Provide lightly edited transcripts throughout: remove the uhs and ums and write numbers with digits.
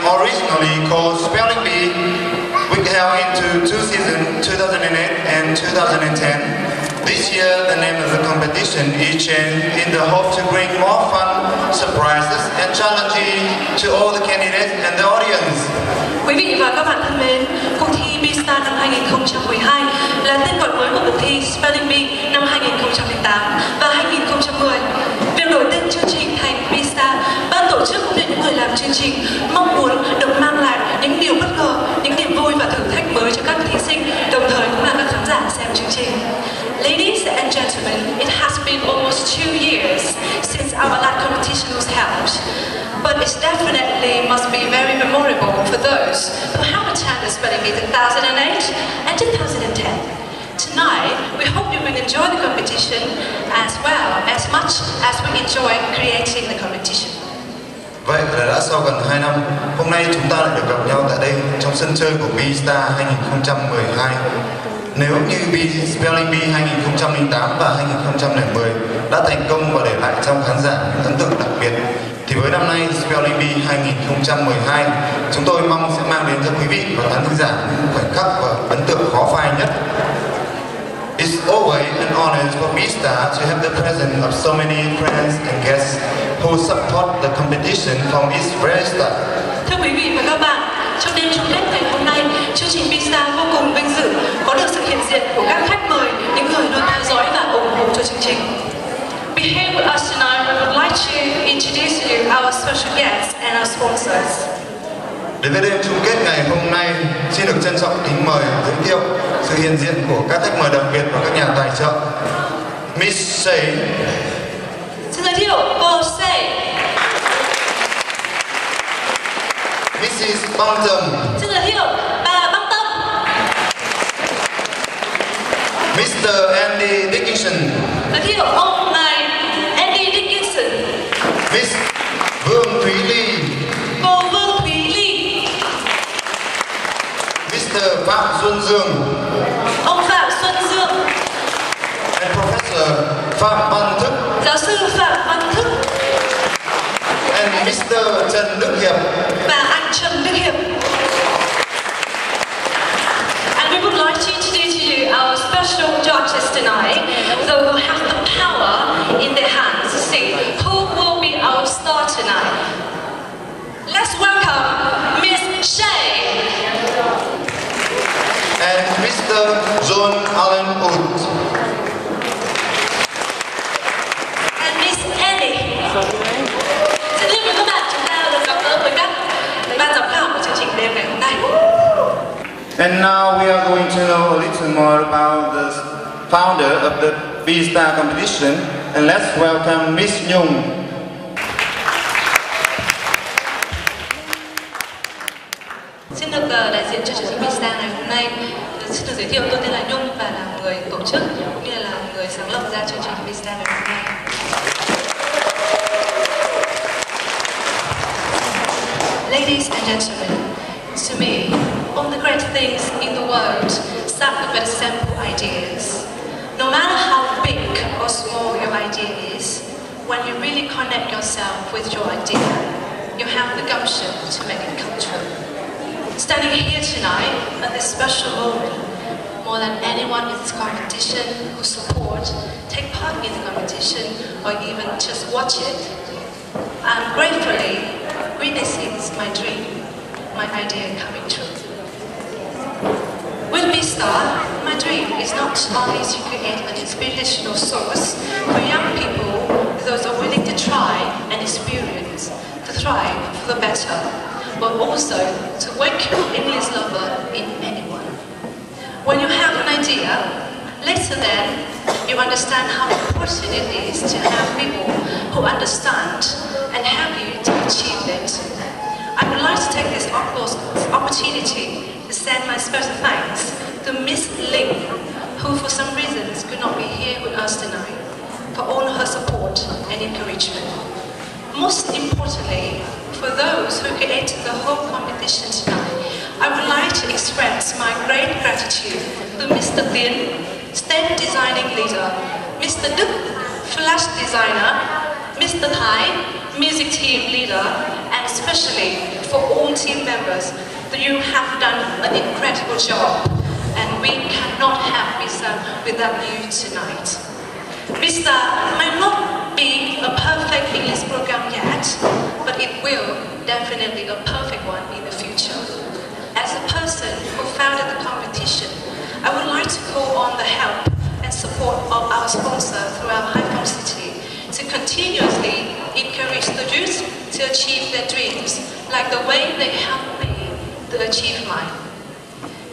Originally called Spelling Bee, we held into 2 seasons, 2008 and 2010. This year, the name of the competition is changed in the hope to bring more fun, surprises and challenges to all the candidates and the audience. Quý vị và các bạn thân mến, cuộc thi Beastar năm 2012 là tên gọi mới của cuộc thi Spelling Bee năm 2008 và 2010. Việc đổi tên chương trình thành Beastar, ban tổ chức cũng như những người làm chương trình mong muốn được mang lại những điều bất ngờ, những niềm vui và thử thách mới cho các thí sinh, đồng thời cũng là các khán giả xem chương trình. Ladies and gentlemen, it has been almost 2 years since our last competition was held, but it definitely must be very memorable for those who have attended Spelling Bee 2008 and 2010. Tonight, we hope you will enjoy the competition as well as much as we enjoy creating the competition. Vậy là đã sau gần 2 năm, hôm nay chúng ta lại được gặp nhau tại đây trong sân chơi của Beastar 2012. Nếu như Spelling Bee 2008 và 2010 đã thành công và để lại trong khán giả những ấn tượng đặc biệt, thì với năm nay Spelling Bee 2012, chúng tôi mong sẽ mang đến cho quý vị và khán thính giả những khoảnh khắc và ấn tượng khó phai nhất. It's always an honor for Beastar to have the presence of so many friends and guests who support the competition from its very start. Thưa quý vị và các bạn, trong đêm chung kết ngày hôm nay, chương trình Beastar vô cùng vinh dự có được sự hiện diện của các khách mời, những người luôn theo dõi và ủng hộ cho chương trình. Here with us tonight, we would like to introduce you our special guests and our sponsors. Đến với đêm chung kết ngày hôm nay, xin được trân trọng kính mời giới thiệu sự hiện diện của các khách mời đặc biệt và các nhà tài trợ. Miss Say. Xin giới thiệu cô Say. Mrs. Băng Tâm. Xin giới thiệu bà Băng Tâm. Mr. Andy Dickinson. Giới thiệu ông ngài Andy Dickinson. Miss Vương Thúy Ly. Cô Vương Thúy Ly. Mr. Phạm Xuân Dương. Ông Phạm Xuân Dương. And Professor Phạm Văn Thức. Giáo sư Phạm Văn Thức. And Mr. Trần Đức Hiệp. Và anh Trần Đức Hiệp. And we would like to introduce you our special judges tonight, those who have the power in their hands to see who will be our star tonight. Let's welcome Miss Shay. And Mr. John Allen Wood. And Miss Annie. Xin chào các bạn, chúng ta được gặp gỡ với các ban giám khảo của chương trình đêm ngày hôm nay. And now we are going to know a little more about the founder of the Beastar competition, and let's welcome Miss Chung. Xin được đại diện cho chương trình Beastar ngày hôm nay. Xin được giới thiệu, tôi tên là Nhung và là người tổ chức cũng như là người sáng lập ra chương trình Beastar ngày hôm nay. Ladies and gentlemen, to me, all the great things in the world start with simple ideas. No matter how big or small your idea is, when you really connect yourself with your idea, you have the gumption to make it come true. Standing here tonight at this special moment, more than anyone in this competition who support, take part in the competition, or even just watch it, I'm gratefully witnessing my dream, my idea coming true. With B-Star, my dream is not only to create an inspirational source for young people, those who are willing to try and experience, to thrive for the better, but also to wake English lover in anyone. When you have an idea, later then, you understand how important it is to have people who understand and help you to achieve it. I would like to take this opportunity to send my special thanks to Miss Ling, who for some reasons could not be here with us tonight, for all her support and encouragement. Most importantly, for those who created the whole competition tonight, I would like to express my great gratitude to Mr. Tiến, stage designing leader, Mr. Thực, flash designer, Mr. Thái, music team leader, and especially for all team members, that you have done an incredible job, and we cannot have B-Star without you tonight. B-Star might not be a perfect English program yet, but it will definitely be a perfect one in the future. As a person who founded the competition, I would like to call on the help and support of our sponsor throughout Hải City to continuously encourage the youth to achieve their dreams like the way they helped me to achieve mine.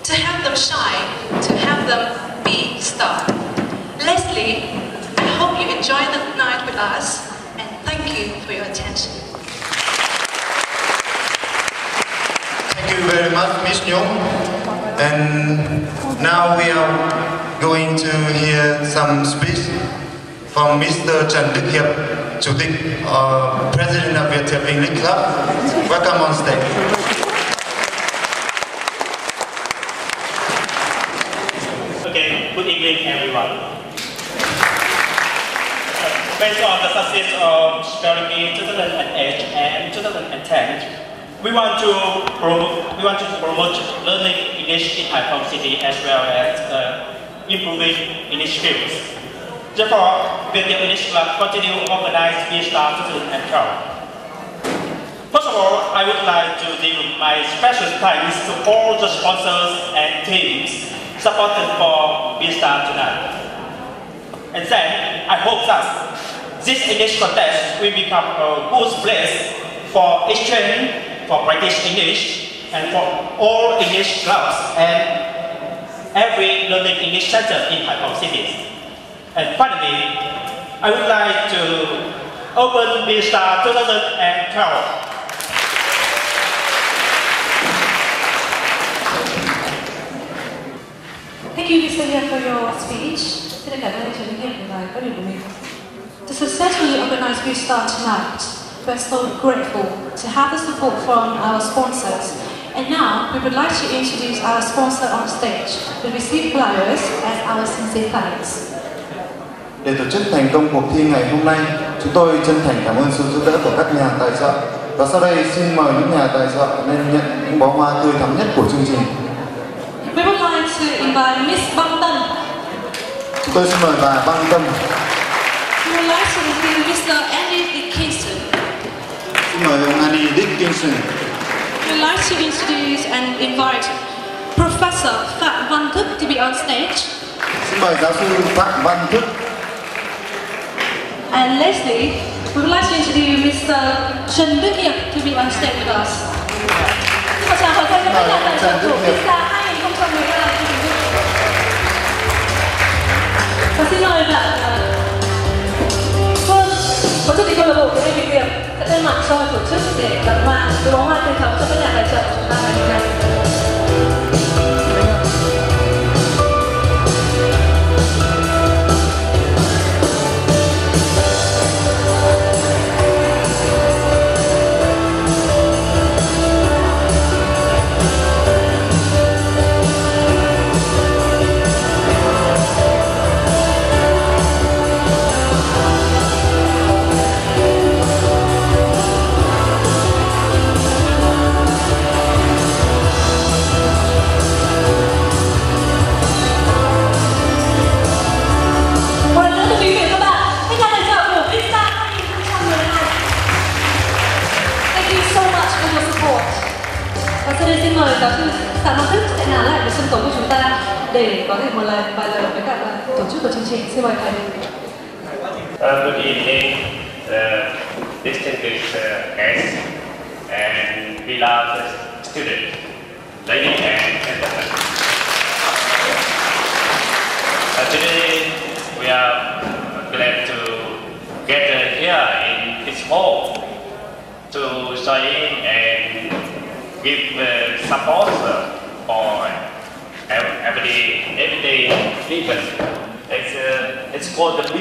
To help them shine, to help them be star. Leslie, I hope you enjoy the night with us, and thank you for your attention. Thank you very much, Miss Nhung. And now we are going to hear some speech from Mr. Thực Hiện, Chủ tịch, President of Viettel English Club. Welcome on stage. Okay, good evening everyone. Based on the success of Spelling Bee 2008 and 2010, we want to promote learning English in Hải Phòng City as well as improving English skills. Therefore, Viettel English Club continue to organize B-Star 2012. First of all, I would like to give my special thanks to all the sponsors and teams supported for B-Star tonight. And then, I hope that this English contest will become a good place for exchange, for practice English, and for all English clubs and every learning English center in Hải Phòng City. And finally, I would like to open B-Star 2012. Thank you, Mr. Hiền, for your speech. Xin cảm ơn Trần Đức Hiền về bài phát biểu của mình. To successfully organize B-Star tonight, we're so grateful to have the support from our sponsors. And now, we would like to introduce our sponsor on stage. We receive flowers as our sincere thanks. Để tổ chức thành công cuộc thi ngày hôm nay, chúng tôi chân thành cảm ơn sự giúp đỡ của các nhà tài trợ. Và sau đây xin mời những nhà tài trợ lên nhận những bó hoa tươi thắm nhất của chương trình. We would like to invite Miss Băng Tân. Chúng tôi xin mời bà Băng Tâm. We would like to receive Mr. Andy Dickinson. Xin mời ông Andy Dickinson. We would like to introduce and invite Professor Phạm Văn Thức to be on stage. Xin mời giáo sư Phạm Văn Thức. And lastly, we would like to introduce Mr. Trần Đức Hiện to be on stage with us. Xin chào hỏi các nhà tài trợ của B-Star 2013. Và xin mời bạn Phương, Phó Chủ tịch câu lạc bộ tiếng Anh Việt Việt sẽ thay mặt cho tổ chức để tặng hoa, đưa bó hoa tươi thắm cho các nhà tài trợ của chúng ta ngày hôm nay. giáo sư Phong Thức sẽ nán lại với sân khấu của chúng ta để có thể một vài lời với cả tổ chức của chương trình. Xin mời thầy. Good evening, distinguished guests and beloved students, ladies and gentlemen. Today we are glad to gather here in this hall to join and give support for everyday people. It's called the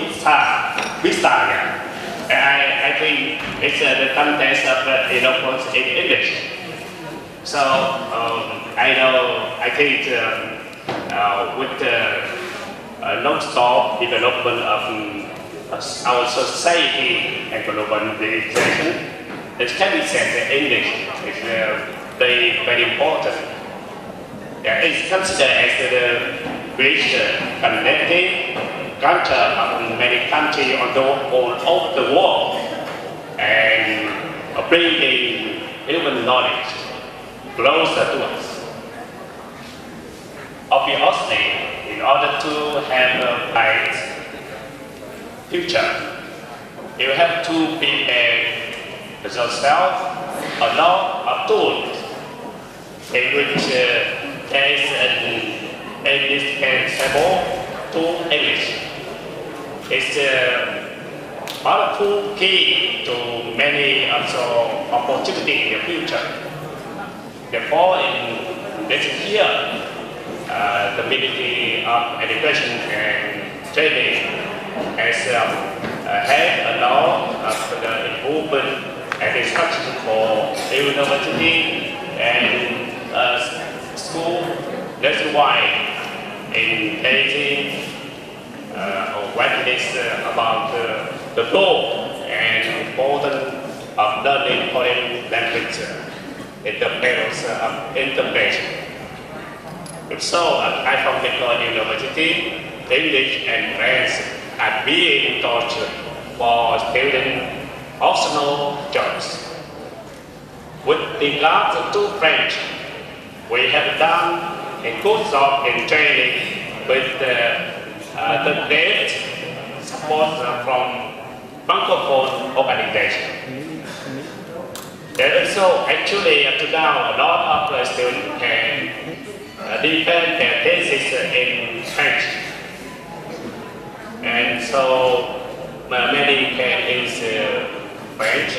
Vista. I think it's the contest of eloquence in English. So I think with the non-stop development of our society and globalization, it can be said that English is very important. It's considered as the bridge connecting culture of many countries all over the world and bringing human knowledge closer to us. Obviously, in order to have a bright future, you have to prepare yourself a lot of tools in which there is an indispensable tool English. It's a powerful key to many opportunities in the future. Therefore, in this year, the Ministry of Education and Training has had a lot of the improvement and instruction for university and school. That's why in Beijing, awareness about the role and importance of learning foreign language in the fields of integration. So at Hải Phòng University, English and French are being taught for students' optional jobs. With regard to French, we have done a good job in training with the great support from Francophone organization. There is so actually up to now a lot of students can defend their thesis in French, and so many can use French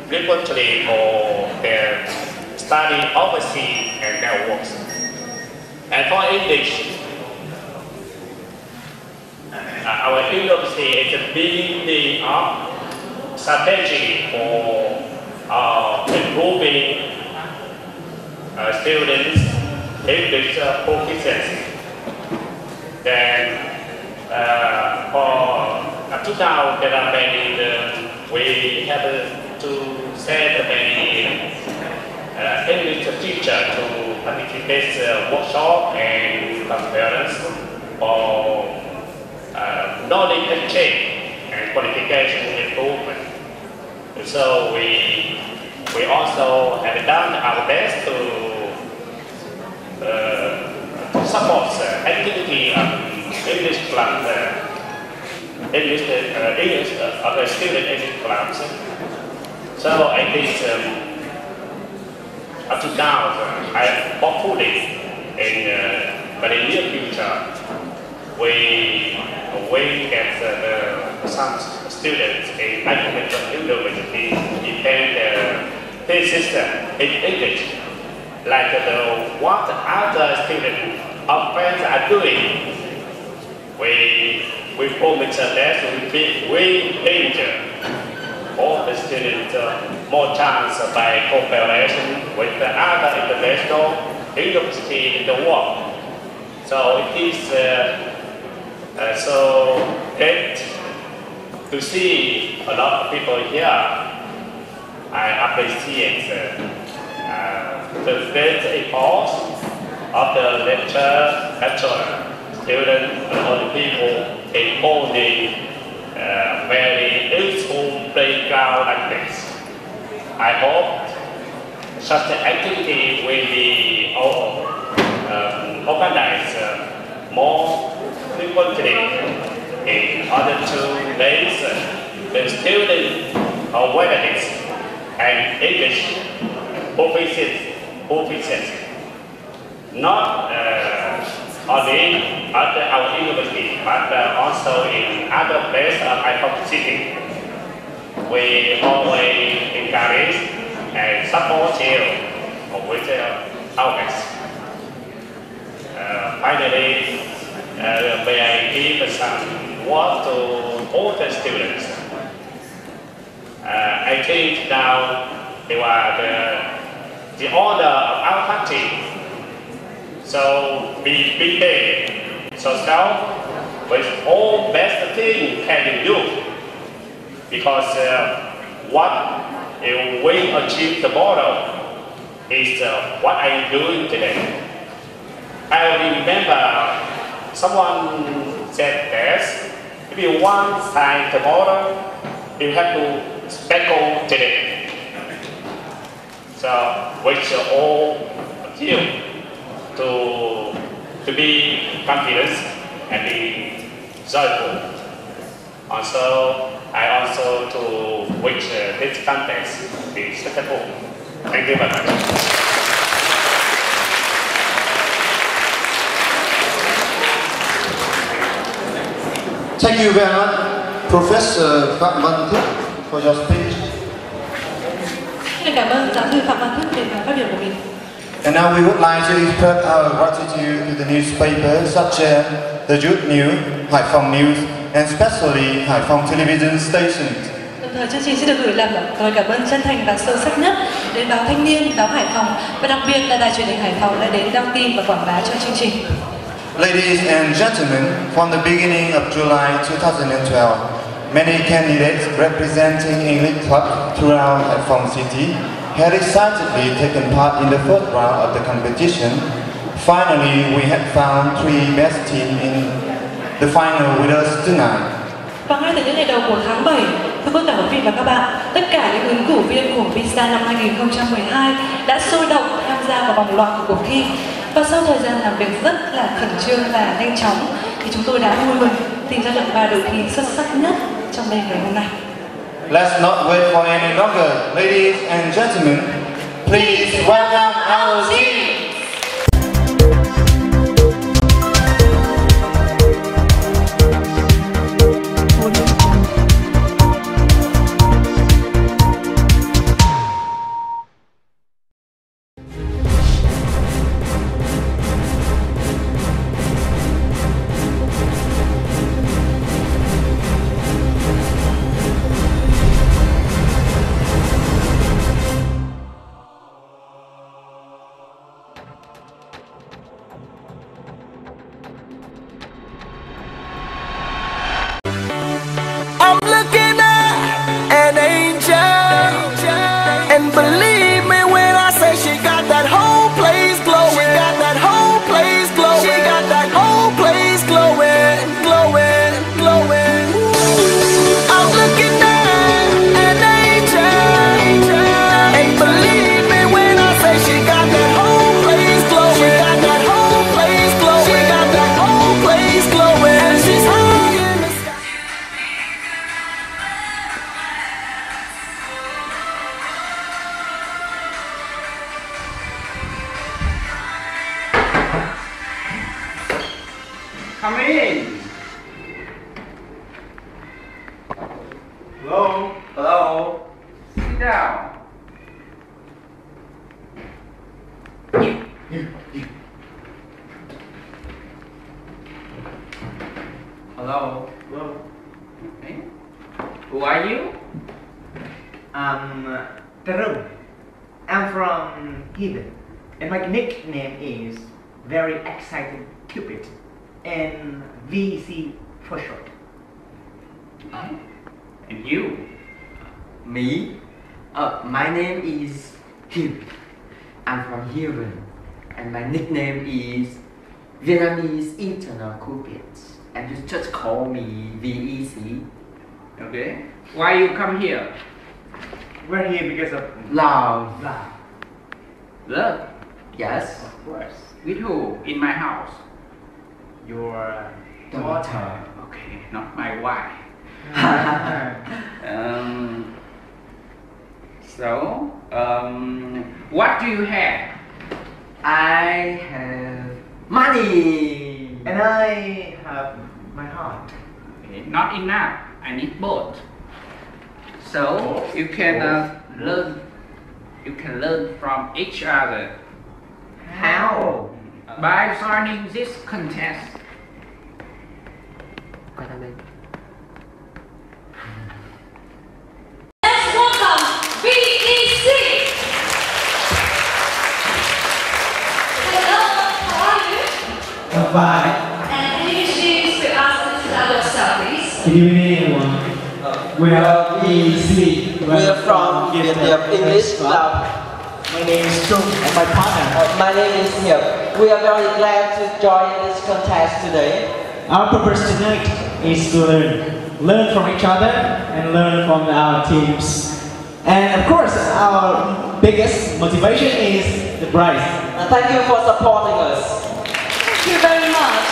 frequently for their study overseas and their works. And for English, our university is building up strategy for improving students' English proficiency. Then for up to now, there are many, we have to send many English teachers to participate workshop and conference for knowledge exchange and qualification improvement. So we also have done our best to support activity of English clubs, English of student English clubs. So I think up to now, hopefully in very near future, we get some students in Hải Phòng University defend their thesis in English, like what other students or friends are doing. We promise that we bring all the students more chance by cooperation with the other international universities in the world. So it is so great to see a lot of people here. I appreciate the great effort of the lecturer, students, and all the people in holding very useful playground like this. I hope such activity will be organized more frequently in order to raise the student awareness and English proficiency, not only at our university, but also in other places of Hải City. We always encourage and support you with outlets. Finally, may I give some word to all the students. I think now they are the honor of our country. So be prepared yourself with all best thing can you do. Because what you will achieve tomorrow is what I'm doing today. I remember someone said this: if you want sign tomorrow, you have to speckle today. So, wish all of you to be confident and be joyful. Also, I also to wish this contest be successful. Thank you very much. Thank you very much, Professor Phạm Văn Thức, for your speech. Xin cảm ơn giáo sư Phạm Văn Thức về phát biểu của mình. And now we would like to express our gratitude to the newspapers such as the Youth News, Hải Phòng News, and especially Hải Phòng Television Stations. Đồng thời chương trình xin được gửi lời cảm ơn chân thành và sâu sắc nhất đến báo Thanh niên, báo Hải Phòng và đặc biệt là đài truyền hình Hải Phòng đã đến đăng tin và quảng bá cho chương trình. Ladies and gentlemen, from the beginning of July 2012, many candidates representing elite clubs throughout Hải Phòng City had excitedly taken part in the first round of the competition. Finally, we had found three best teams in the final with us tonight. Và ngay từ những ngày đầu của tháng 7, thưa quý vị và các bạn, tất cả những ứng cử viên của Vista năm 2012 đã sôi động tham gia vào vòng loại của cuộc thi. Và sau thời gian làm việc rất là khẩn trương và nhanh chóng, thì chúng tôi đã vui mừng tìm ra được 3 đội thi xuất sắc nhất trong đêm ngày hôm nay. Let's not wait for any longer. Ladies and gentlemen, please welcome our team. Come in. Hello. Hello. Sit down. Hello. Hello. Hey. Who are you? I'm Terung. I'm from Heathen, and my nickname is Very Excited Cupid, and VEC for short. And you? Me? My name is Him. I'm from Heathen, and my nickname is Vietnamese Eternal Cupid, and you just call me VEC. Okay. Why you come here? We're here because of love. Love. Learn. Yes. Of course. With who? In my house. Your Daughter. Okay, not my wife. What do you have? I have money. And I have my heart. Okay, not enough. I need both. So you can learn. You can learn from each other How? by joining this contest. Quay sang bên. Let's welcome BEC. Hello, how are you? I'm fine. And can you introduce to us and tell yourself, please? Good evening, everyone. We are BEC. We are from Vietnam English Club. My name is Chung and my partner. My name is Hiệp. We are very glad to join this contest today. Our purpose tonight is to learn from each other and learn from our teams. And of course, our biggest motivation is the prize. And thank you for supporting us. Thank you very much.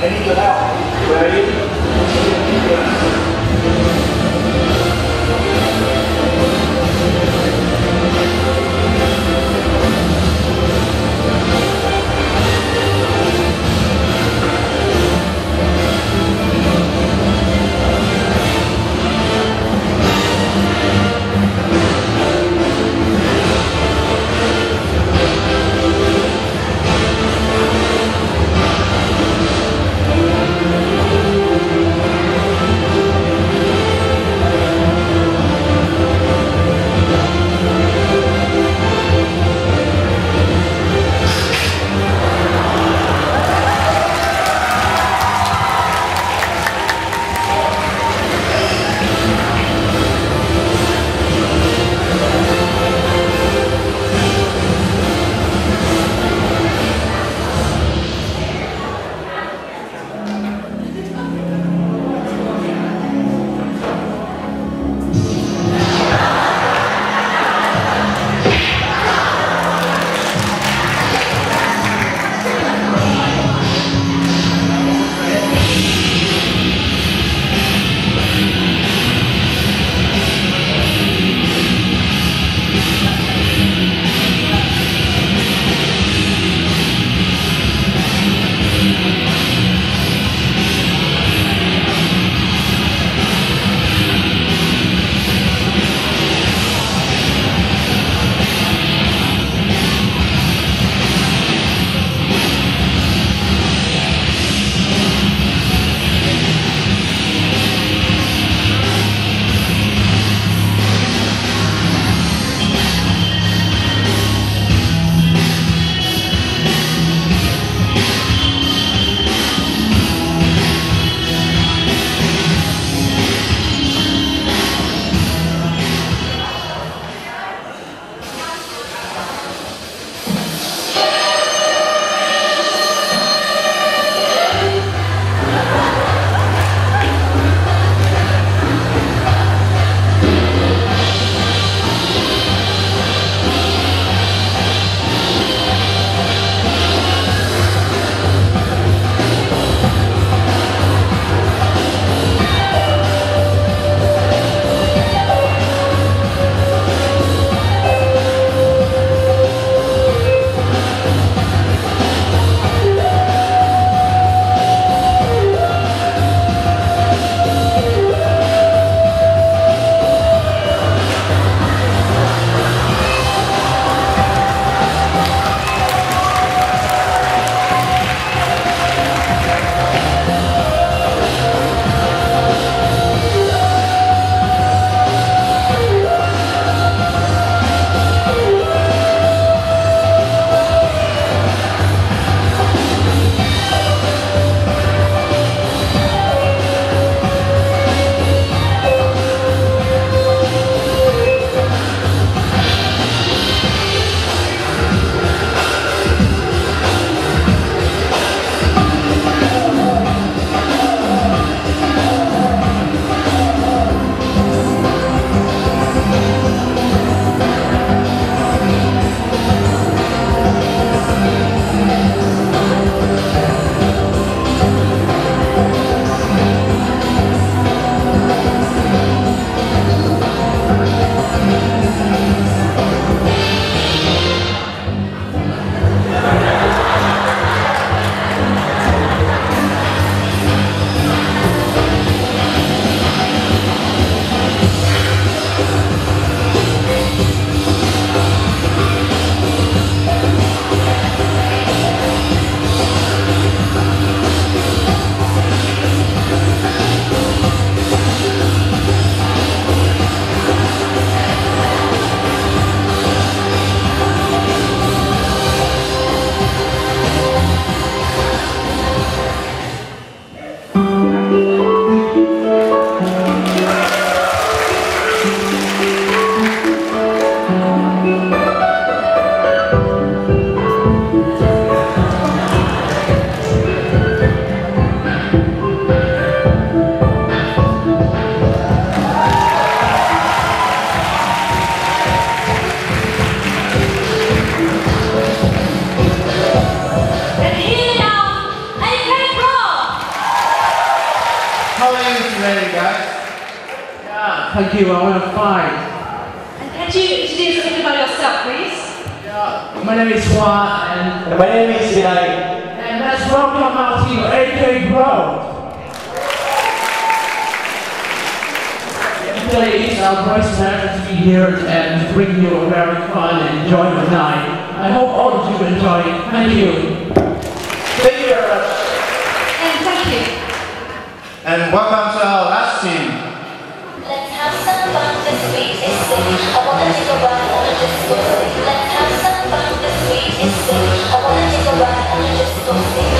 I need your help. Ready? today, guys? Yeah, thank you. I'm fine. And can you introduce something about yourself, please? Yeah, my name is Hua, and My name is Vinay. and let's welcome our team, AK Pro. Today is our great pleasure to be here and to bring you a very fun and enjoyable night. I hope all of you enjoy it. Thank you. Thank you very much. And thank you. And welcome to our last team. Let's have some fun this week, it's silly. I wanna take a ride on a disco stick. Let's have some fun this week, it's silly. I wanna take a ride on a disco stick.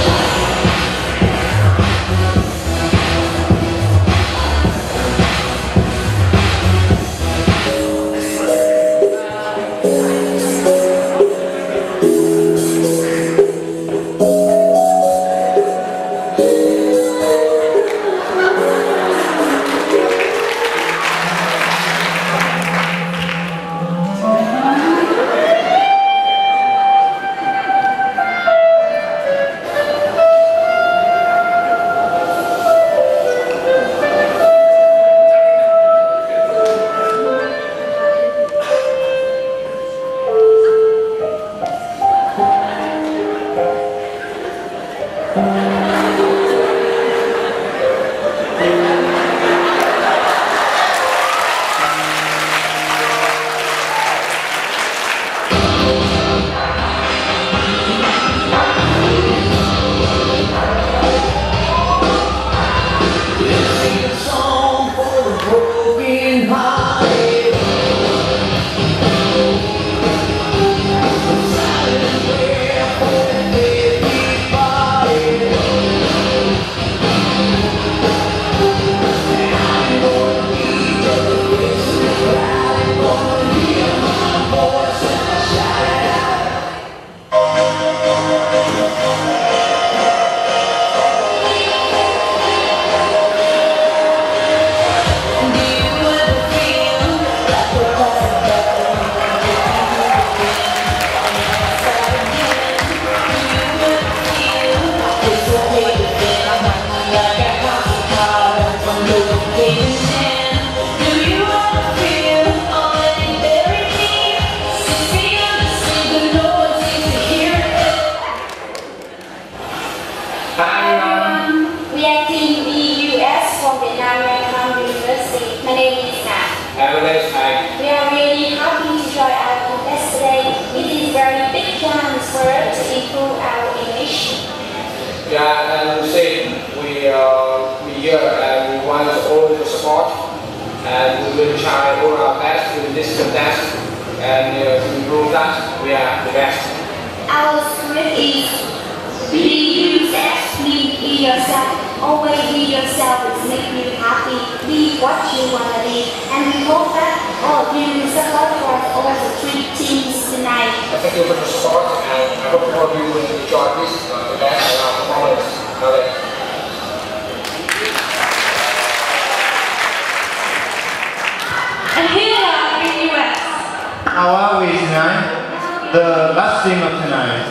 How are we tonight? The last team of tonight.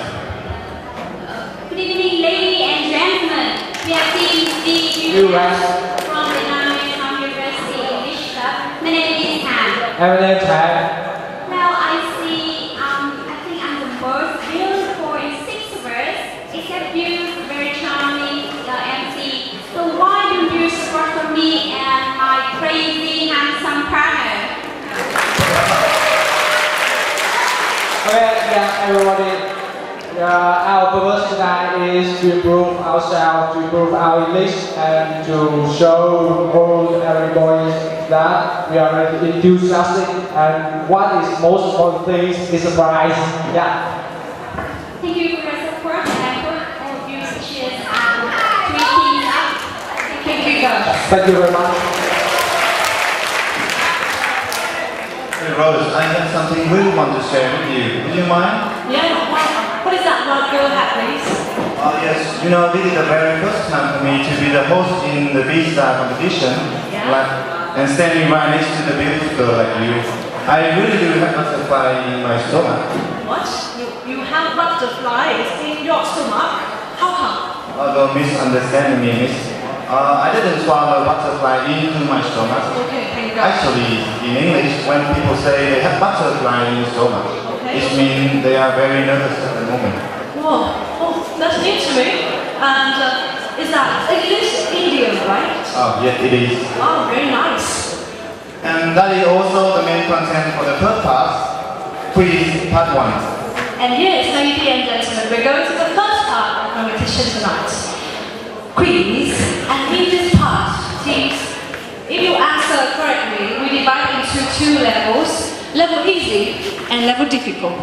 Good evening, ladies and gentlemen. We are Team US from the National University English Club. My name is Han. My name is Han. Well, I see, I think I'm the most beautiful in 6 words, except you, very charming MC. So why don't you support for me and my crazy, handsome partner? Okay, yeah, everybody. Our purpose tonight is to improve ourselves, to improve our English, and to show all everybody that we are very enthusiastic. And what is most important thing is a prize. Yeah. Thank you for your support, and I hope all of you cheers and tweeting up. Thank you guys. Thank you very much. Rose, I have something we want to share with you. Would you mind? Yeah, what is that one girl hat, please? Yes, you know, this is the very first time for me to be the host in the B-Star competition. Yeah. And standing right next to the beautiful girl like you. I really do have butterfly in my stomach. What? You have butterflies in your stomach? How come? Don't misunderstand me, miss. I didn't swallow butterfly into my stomach. Okay, thank God. Actually, in English, when people say they have butterfly in the stomach, Okay. it means they are very nervous at the moment. Oh, that's new to me. And is that English Indian, right? Oh, yes, it is. Oh, very nice. And that is also the main content for the first part, quiz part 1. And yes, ladies and gentlemen, we're going to the first part of the competition tonight. Quiz, and in this part, teams, if you answer correctly, we divide into 2 levels, level easy and level difficult.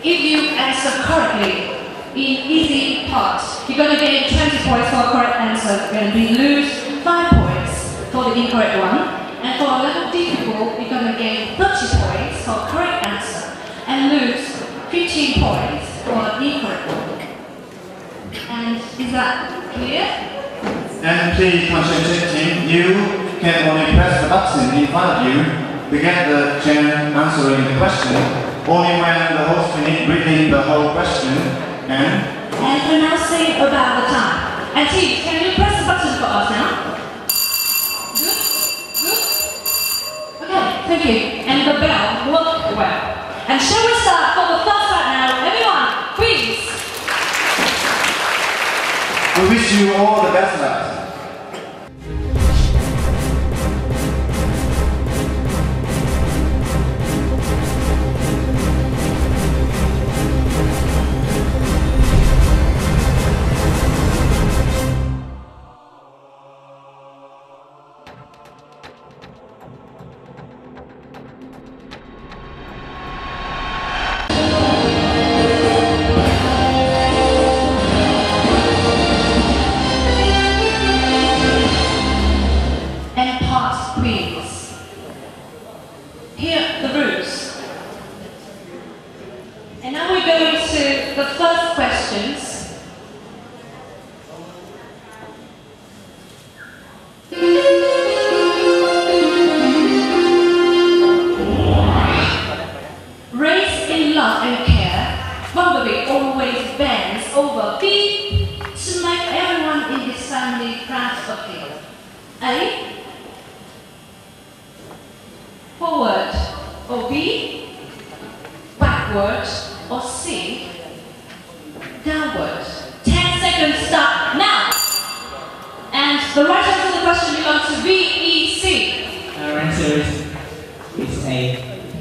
If you answer correctly in easy parts, you're going to gain 20 points for a correct answer, and we lose 5 points for the incorrect one. And for a level difficult, you're going to gain 30 points for a correct answer, and lose 15 points for incorrect one. And is that clear? And please concentrate, team. You can only press the button in front of you to get the chance answering the question only when the host finishes reading the whole question and pronouncing about the time. And team, can you press the button for us now? Good? Good? Okay, thank you. And the bell worked well. And shall we start for the first part now? Everyone, please. we wish you all the best luck. Forward or B, backward or C, downward. 10 seconds start now. And the right answer to the question belongs to B, E, C. Our answer is A.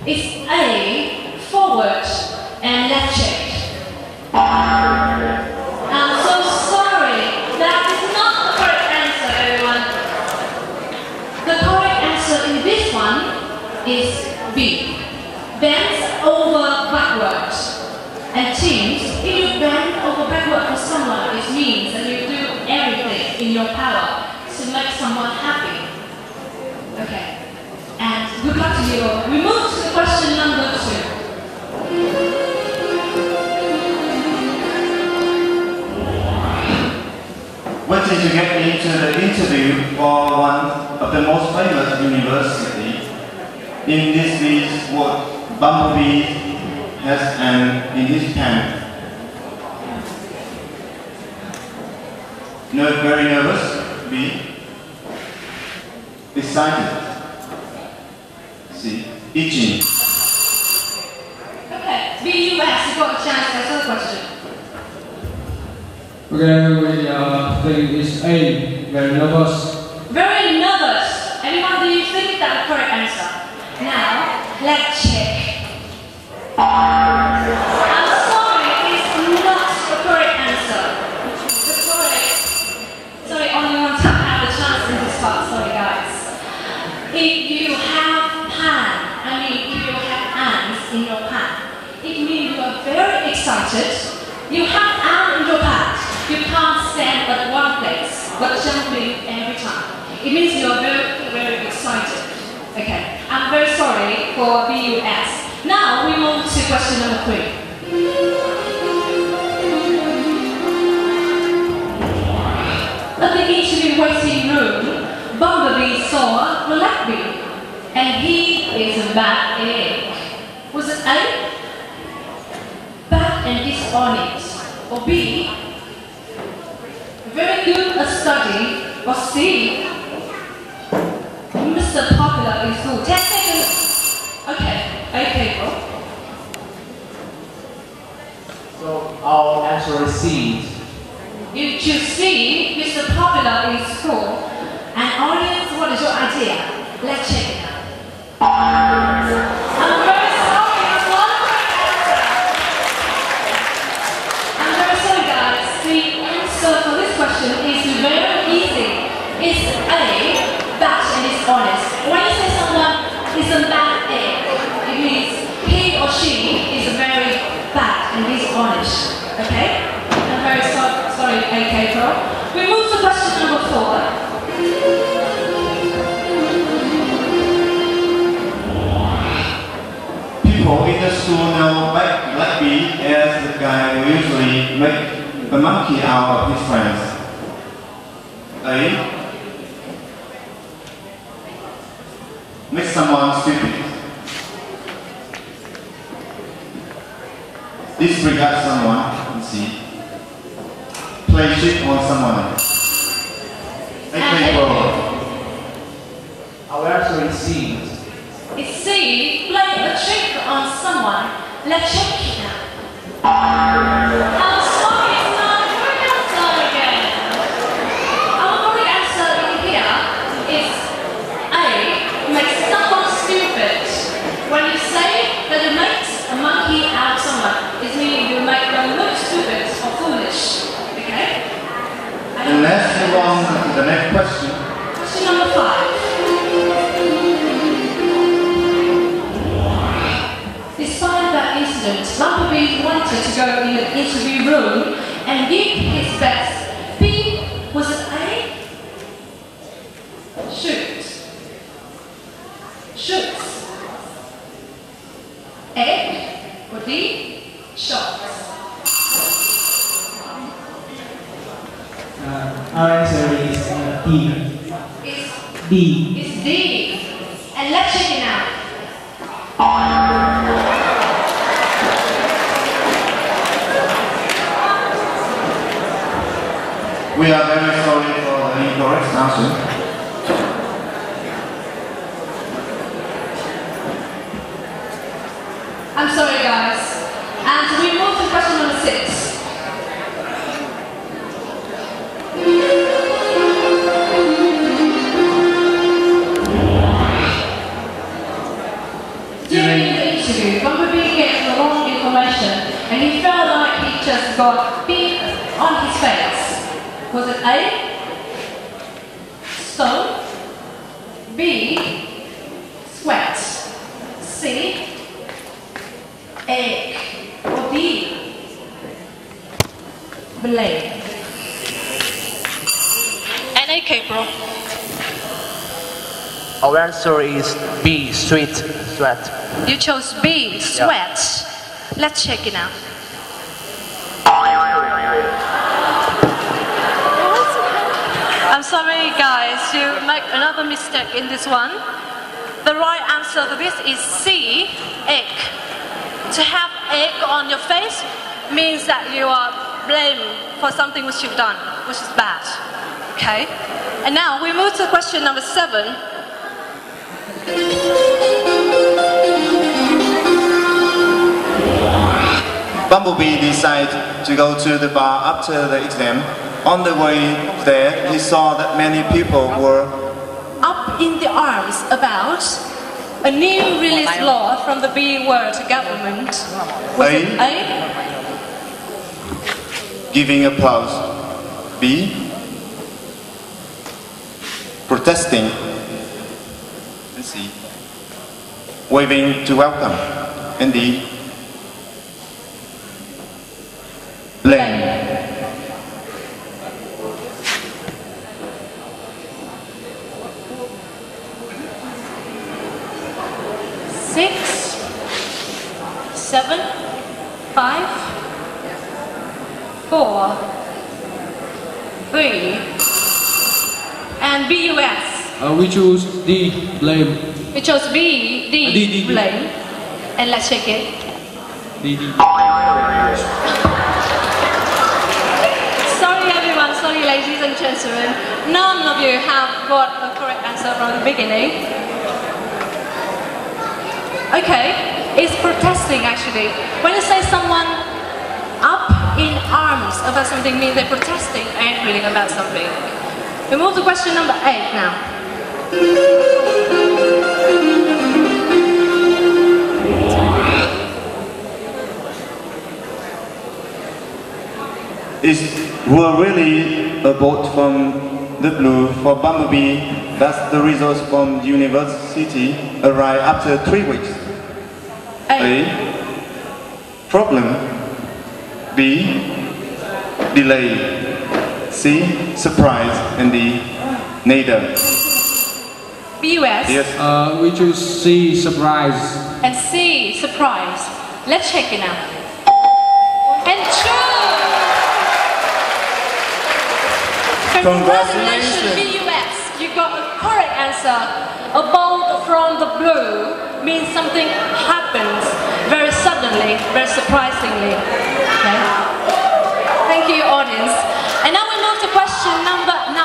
It's A, forward and left check. I'm so sorry, that is not the correct answer, everyone. The correct answer in this one is B, bend over backwards. And teams, if you bend over backward for someone, it means that you do everything in your power to make someone happy. Okay, and good luck to you all. We move to question number 2. What did you get into the interview for one of the most famous universities? In this is what Bumblebee has in his pen. Very nervous. B. Excited. C. Itching. Okay, B, you have got a chance to answer the question. Okay, we think it's A, very nervous. Very nervous. Anyone, do you think that's the correct answer? Now, let's check. I'm sorry, it's not the correct answer. Sorry, only one time I have a chance in this part, sorry guys. If you have if you have ants in your pan, it means you are very excited. You have ants in your pan. You can't stand at one place, but jumping every time. It means you are very, very excited. Okay, I'm very sorry for BUS. Now we move to question number 3. At the interview waiting room, Bumblebee saw Blackbee, and he is a bad egg. Was it A, bad and dishonest, or B, very good at study or C? Mr. Popular is who? 10 seconds. Okay, bro. So our answer is C. You choose C, Mr. Popular is who? And audience, what is your idea? Let's check it out. I'm very sorry, it's not a correct answer. I'm very sorry guys, the answer for this question is very easy. It's A, bad and it's honest. When you say someone is a bad egg, it means he or she is very bad and is honest. Okay? I'm very sorry, AK Pro. We move to question number 4. People in the school know Black Bee as the guy who usually make a monkey out of his friends. A. Make someone stupid. Disregard someone. Let's see. Play shit on someone. Our answer is C. It's C, play a trick on someone. Let's check it out. I'm sorry, it's not a correct answer again. Our correct answer in here is A, make someone stupid. When you say that it makes a monkey out of someone, it means you make them look stupid or foolish. Okay? And let's move on to the next question. Question number 5. Despite that incident, Bumblebee wanted to go in the interview room and give his best. B, was it A? Shoot. Shoots. Egg, or D, shots. Our answer is D. It's D. It's D. And let's check it out. We are very sorry for the incorrect answer. I'm sorry guys. And we move to question number 6. During the interview, Bumblebee gets the wrong information and he felt like he just got beat on his face. Was it A, stone, B, sweat, C, egg, or D, blame? And AK, bro. Our answer is B, sweat. You chose B, sweat. Let's check it out. I'm sorry guys, you make another mistake in this one. The right answer for this is C, egg. To have egg on your face means that you are blamed for something which you've done, which is bad. Okay? And now we move to question number 7. Bumblebee decided to go to the bar after the exam. On the way there, he saw that many people were up in the arms about a new release law from the B word government. Was it A? Giving applause. B. Protesting. Let's see. Waving to welcome. And D. Blame. Six, 7, 5, 4, 3, and BUS. We choose D, blame. We chose B, D, D. blame. And let's check it. D. Sorry everyone, sorry ladies and gentlemen, none of you have got a correct answer from the beginning. Okay, it's protesting actually. When you say someone up in arms about something, means they're protesting angrily about something. We move to question number 8 now. Is were really a boat from the blue for Bumblebee. That's the results from university arrive after 3 weeks. A. Problem. B. Delay. C. Surprise. And D. Neither. BUS. Yes. We choose C, surprise. And C, surprise. Let's check it out. And true! Congratulations, BUS. You got a correct answer. A bolt from the blue means something happens very suddenly, very surprisingly. Okay. Thank you, audience. And now we move to question number 9.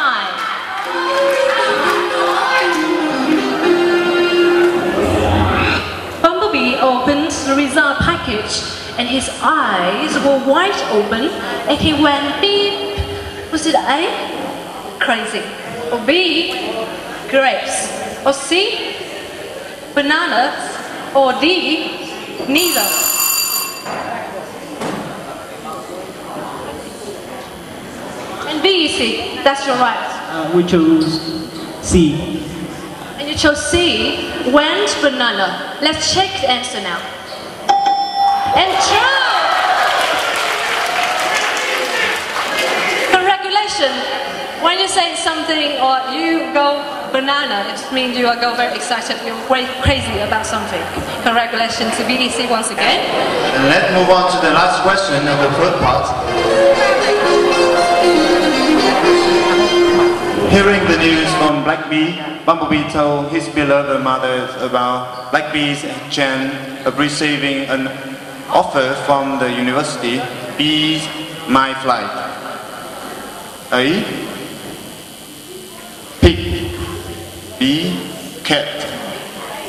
Bumblebee opens the result package and his eyes were wide open and he went beep. Was it A? Crazy. Or B? Grapes. Or C? Bananas. Or D? Neither. And B, C. That's your right. We choose C. And you chose C. Went banana. Let's check the answer now. And true! Congratulations! When you say something or you go banana, it means you are go very excited, you're very crazy about something. Congratulations to BEC once again. And let's move on to the last question of the third part. Hearing the news from Blackbee, Bumblebee told his beloved mother about Blackbee's chance of receiving an offer from the university. Be my flight. A. Pig. B. Cat.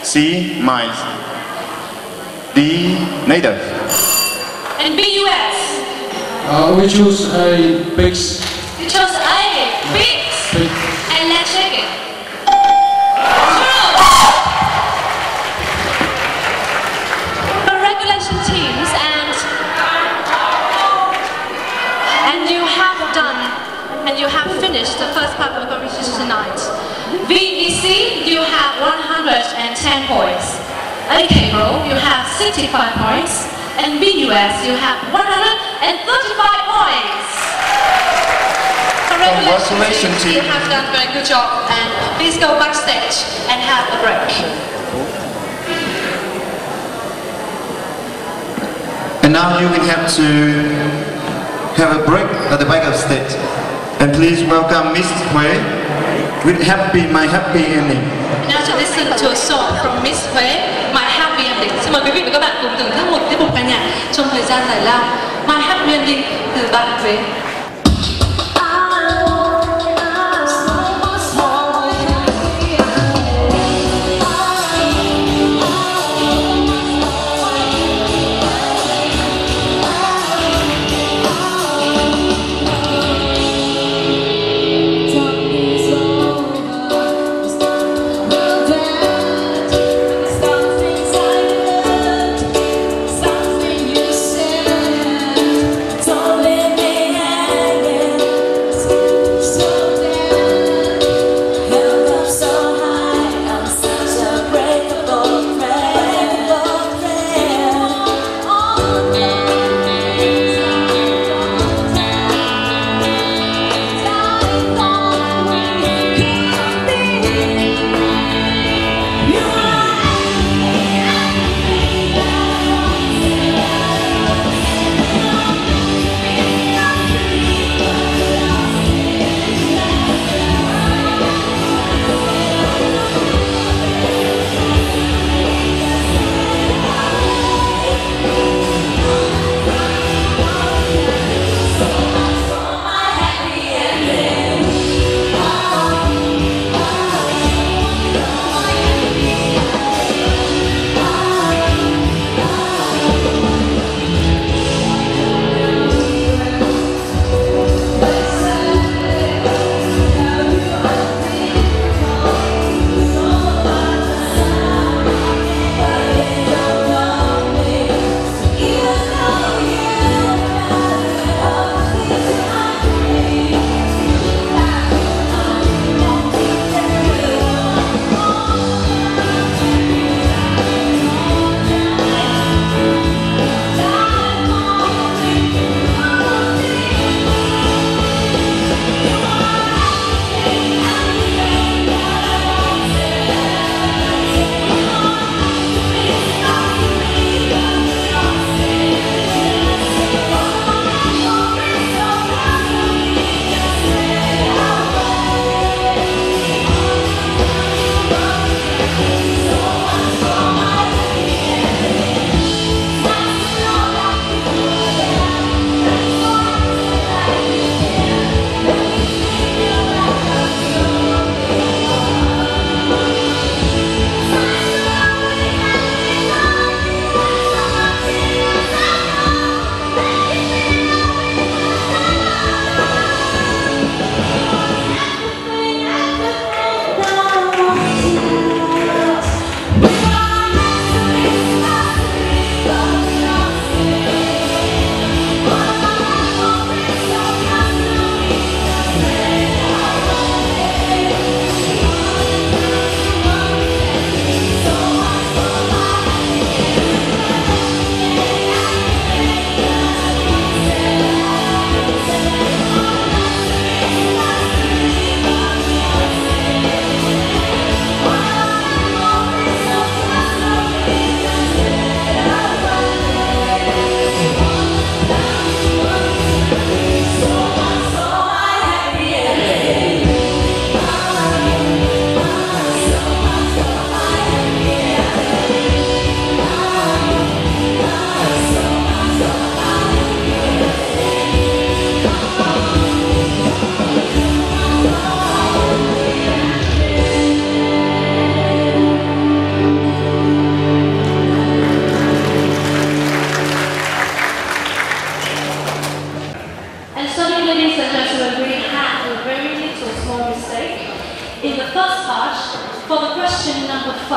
C. Mice. D. Neither. And BUS. We choose A, pigs. You chose A, pigs. And let's check it. Congratulations, teams, and you have done. And you have finished the first part of the competition tonight. VEC, you have 110 points. AKBRO, you have 65 points. And BUS, you have 135 points. Congratulations, team. You have done a very good job. And please go backstage and have a break. And now you will have to have a break at the back of stage. And please welcome Miss Huế with My Happy Ending. Now to listen to a song from Miss Huế, My Happy Ending. Xin mời quý vị và các bạn cùng thưởng thức một tiết mục ca nhạc trong thời gian giải lao My Happy Ending từ bạn Huế. Don't let me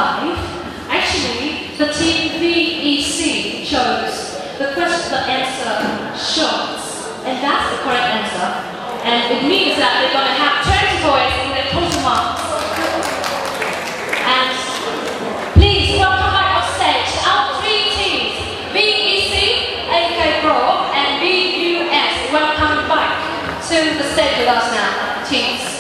5. Actually, the team VEC chose the answer short, and that's the correct answer. And it means that they're going to have 20 points in their total marks. And please welcome back on stage our 3 teams, VEC, AK Pro, and VUS. Welcome back to the stage with us now, teams.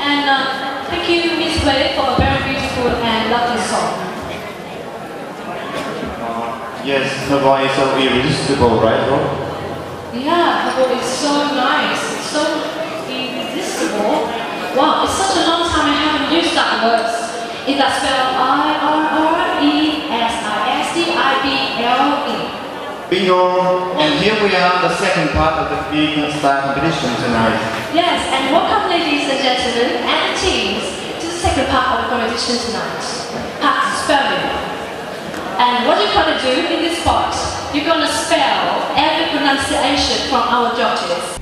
And thank you, Miss Wei, for a very beautiful and lovely song. Yes, her voice is so irresistible, right, bro? Yeah, her voice is so nice, so irresistible. Wow, it's such a long time I haven't used that word. Is that spelled I-R-R-E-S-I-S-T-I-B-L-E? Bingo! And here we are, the second part of the vegan style competition tonight. Yes, and welcome ladies and gentlemen and teams to the second part of the competition tonight. Part spelling. And what you're going to do in this part, you're going to spell every pronunciation from our judges.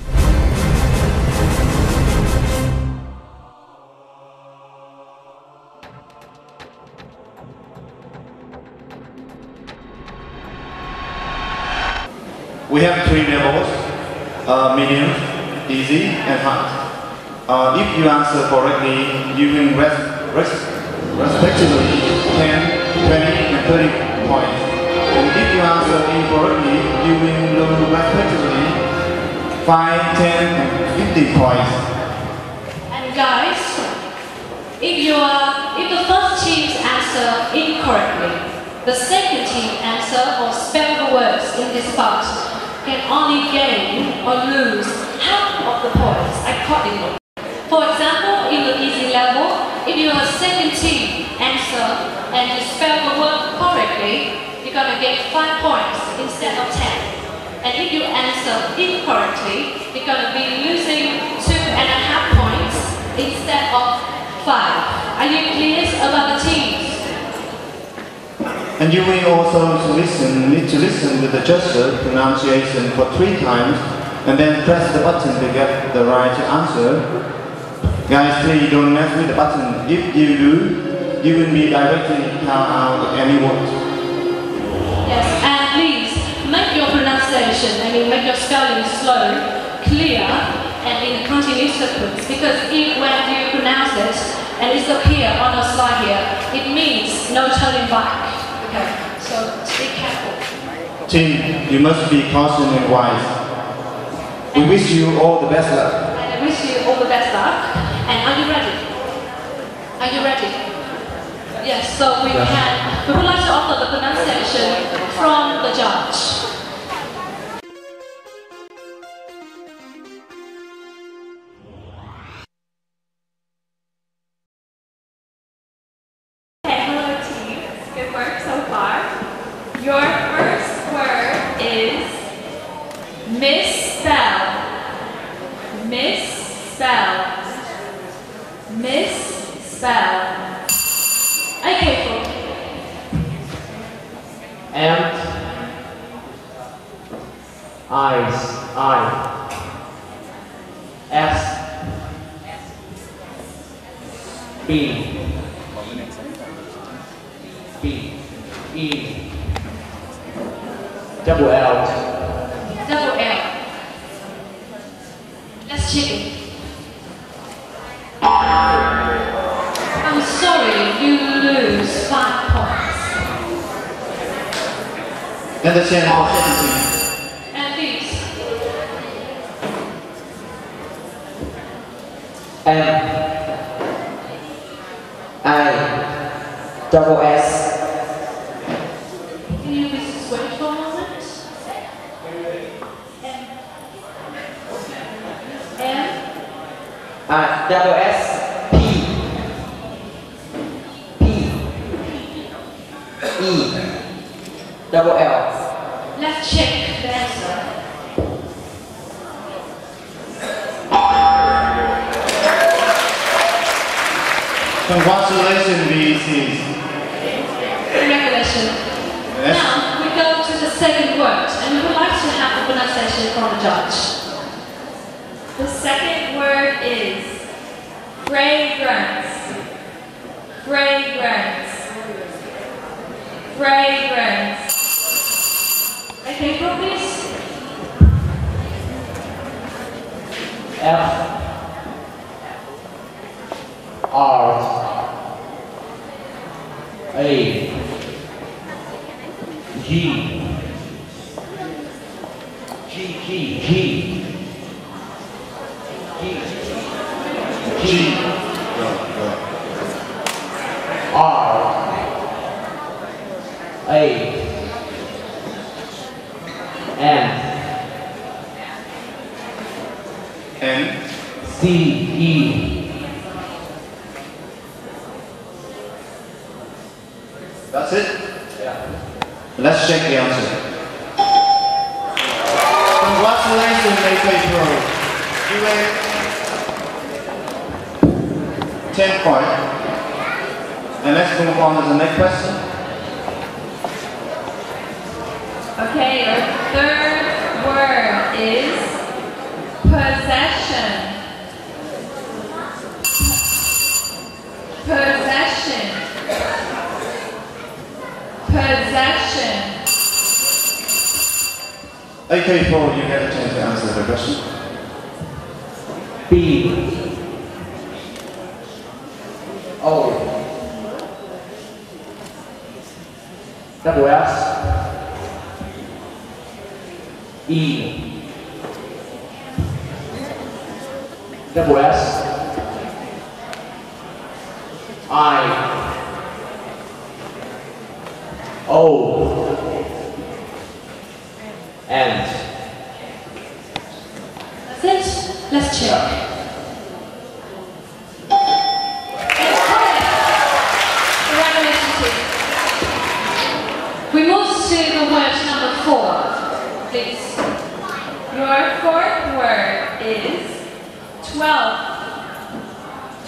We have 3 levels, medium, easy, and hard. If you answer correctly, you win respectively 10, 20, and 30 points. And if you answer incorrectly, you win respectively 5, 10, and 50 points. And guys, if the first team answer incorrectly, the second team answer or spell the words in this part can only gain or lose half of the points accordingly. For example, in the easy level, if you are second team answer and you spell the word correctly, you're going to get 5 points instead of 10. And if you answer incorrectly, you're going to be losing 2.5 points instead of 5. Are you clear about the teams? And you will also need to listen to the judge's pronunciation for 3 times and then press the button to get the right answer. Guys, please don't mess with the button. If you do, you will be directly count out any word. Yes, and please make your pronunciation, make your spelling slow, clear, and in a continuous sequence. Because when you pronounce it and it's appear on the slide here, it means no turning back. Okay, so be careful. Team, you must be cautious and wise. We wish you all the best luck. And I wish you all the best luck. And are you ready? Are you ready? Yes, so we would like to offer the pronunciation from the judge. Your first word is misspell. Misspell. Misspell. Okay, Phong. Ant. Eyes. Eye. S. B. B. E. Double L. Double L. Let's check it. I'm sorry, you lose 5 points. And the channel for 17. And please. M. I. Double S. Can you please wait for a moment? Double S. P. P. E. Double L. Let's check the answer. Congratulations, VECs. Congratulations. Yes. Now we go to the second word, and we would like to have the pronunciation from the the judge. The second word is fragrance. Fragrance. Fragrance. Okay, group please. F. Art. A. G. G. R. A. N. C. E. That's it? Yeah. Let's check the answer. Congratulations, AK Pro. You made 10 points. And let's move on to the next question. Okay, your third word is possession. Possession. Possession. AK Pro, you get a chance to answer the question. B. O. Double S. E. Double S. I. O. And. That's it. Let's check. We move to the word number 4, please. Your fourth word is 12.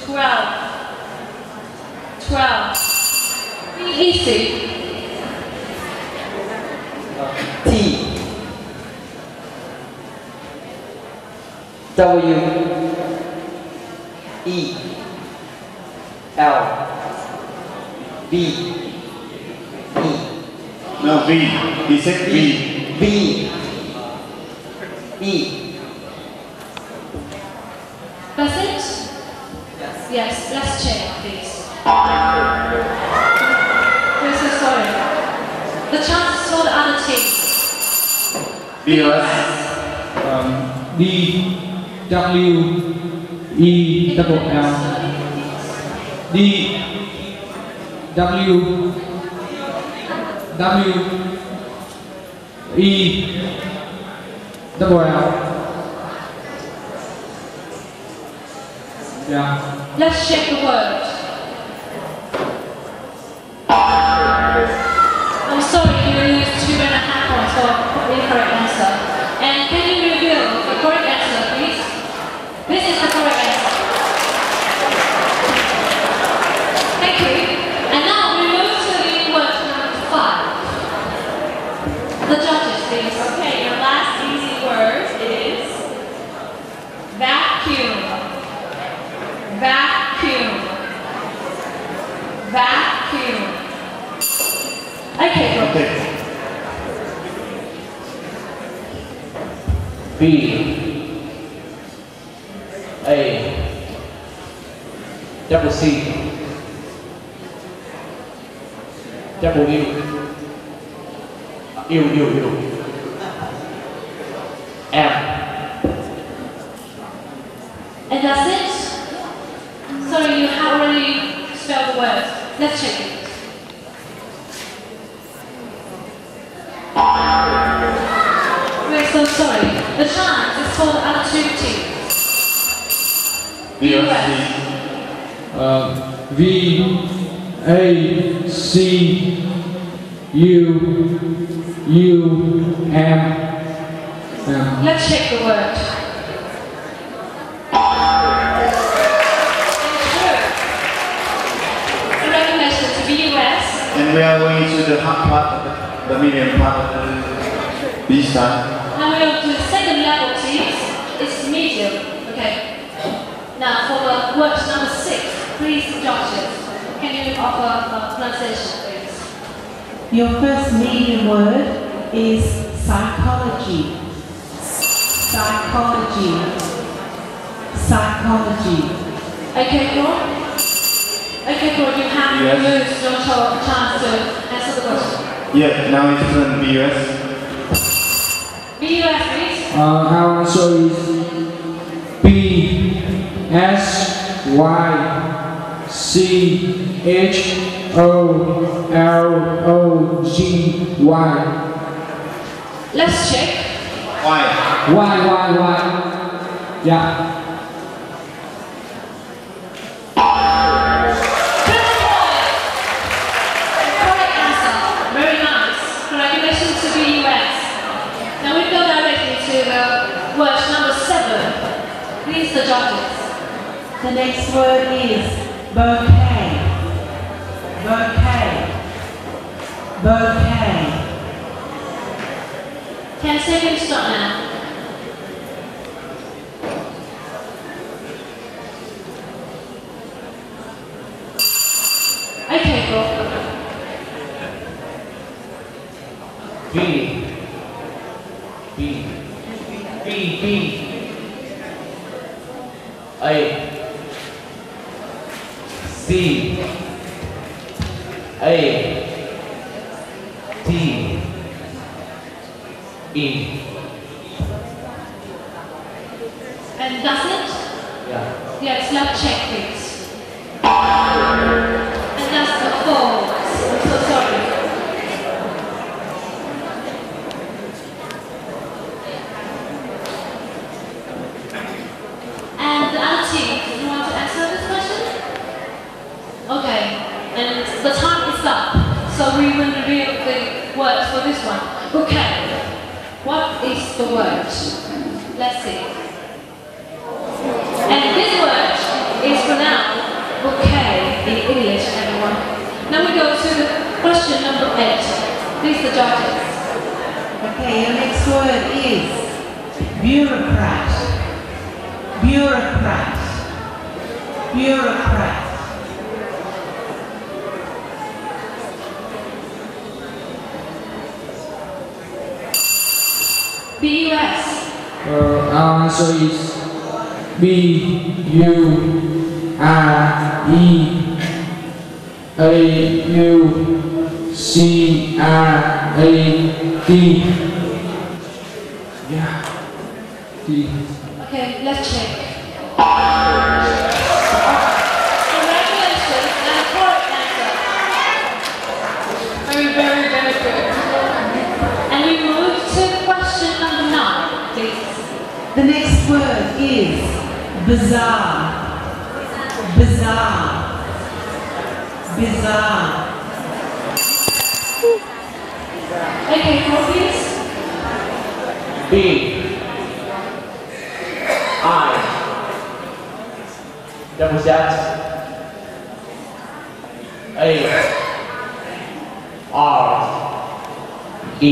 12. 12. Easy. T. W. E. L. B. E. No, V. He said V. B. E. That's it? Yes, let's check, please. We're so sorry. The chances for the other team. BOS. D W E double L D W E double L. Yeah. Let's check the word. I'm sorry, you lose 2.5 points for the incorrect answer. And can you reveal the correct answer, please? This is the correct answer. Thank you. And now we move to the word number 5. The judges, please. Okay, your last easy word is vacuum. Vacuum. Vacuum. Okay, go. Okay. B. A. Double C. Double U. U. M. And that's it? Sorry, you have already spelled the word. Let's check it. We're so sorry. The chance is for the other two teams. BOS. V A C U M. Let's check the word. Congratulations to BUS. And we are going to the hard part, the medium part of the B side. And we're on to the second level Okay. Now for the word number 6, please judges, can you offer a pronunciation, please? Your first medium word is psychology. Psychology. Psychology. Okay, Paul? Okay, Paul, you have used your chance to answer the question. Yeah, now it's turn BUS. BUS, please. Our answer is B S Y C H O L O G Y. Let's check. Why? Y. Yeah. Correct answer. Very nice. Congratulations to BUS. Now we go directly to the word number 7. Please, the judges. The next word is bouquet. Bouquet. Bouquet. 10 seconds start now. Okay, go. B. A. C. A. T. E. And that's it? Yeah. Yes, let's check please. And that's the false. I'm so sorry. And the other team, do you want to answer this question? Okay, and the time is up. So we will reveal the words for this one. Okay, what is the word? Let's see. And this word is pronounced bouquet in English, everyone. Now we go to the question number 8. Please, the judges. Okay, your next word is bureaucrat. Bureaucrat. Bureaucrat. BUS. Our answer is B-U-R-E-A-U-C-R-A-T. Yeah. T. Okay, let's check. Congratulations, and a correct answer. Very, very, very good. And we move to question number 9, please. The next word is bizarre. Bizarre. Bizarre. Okay, call please. B. I. Double that. A. R. E.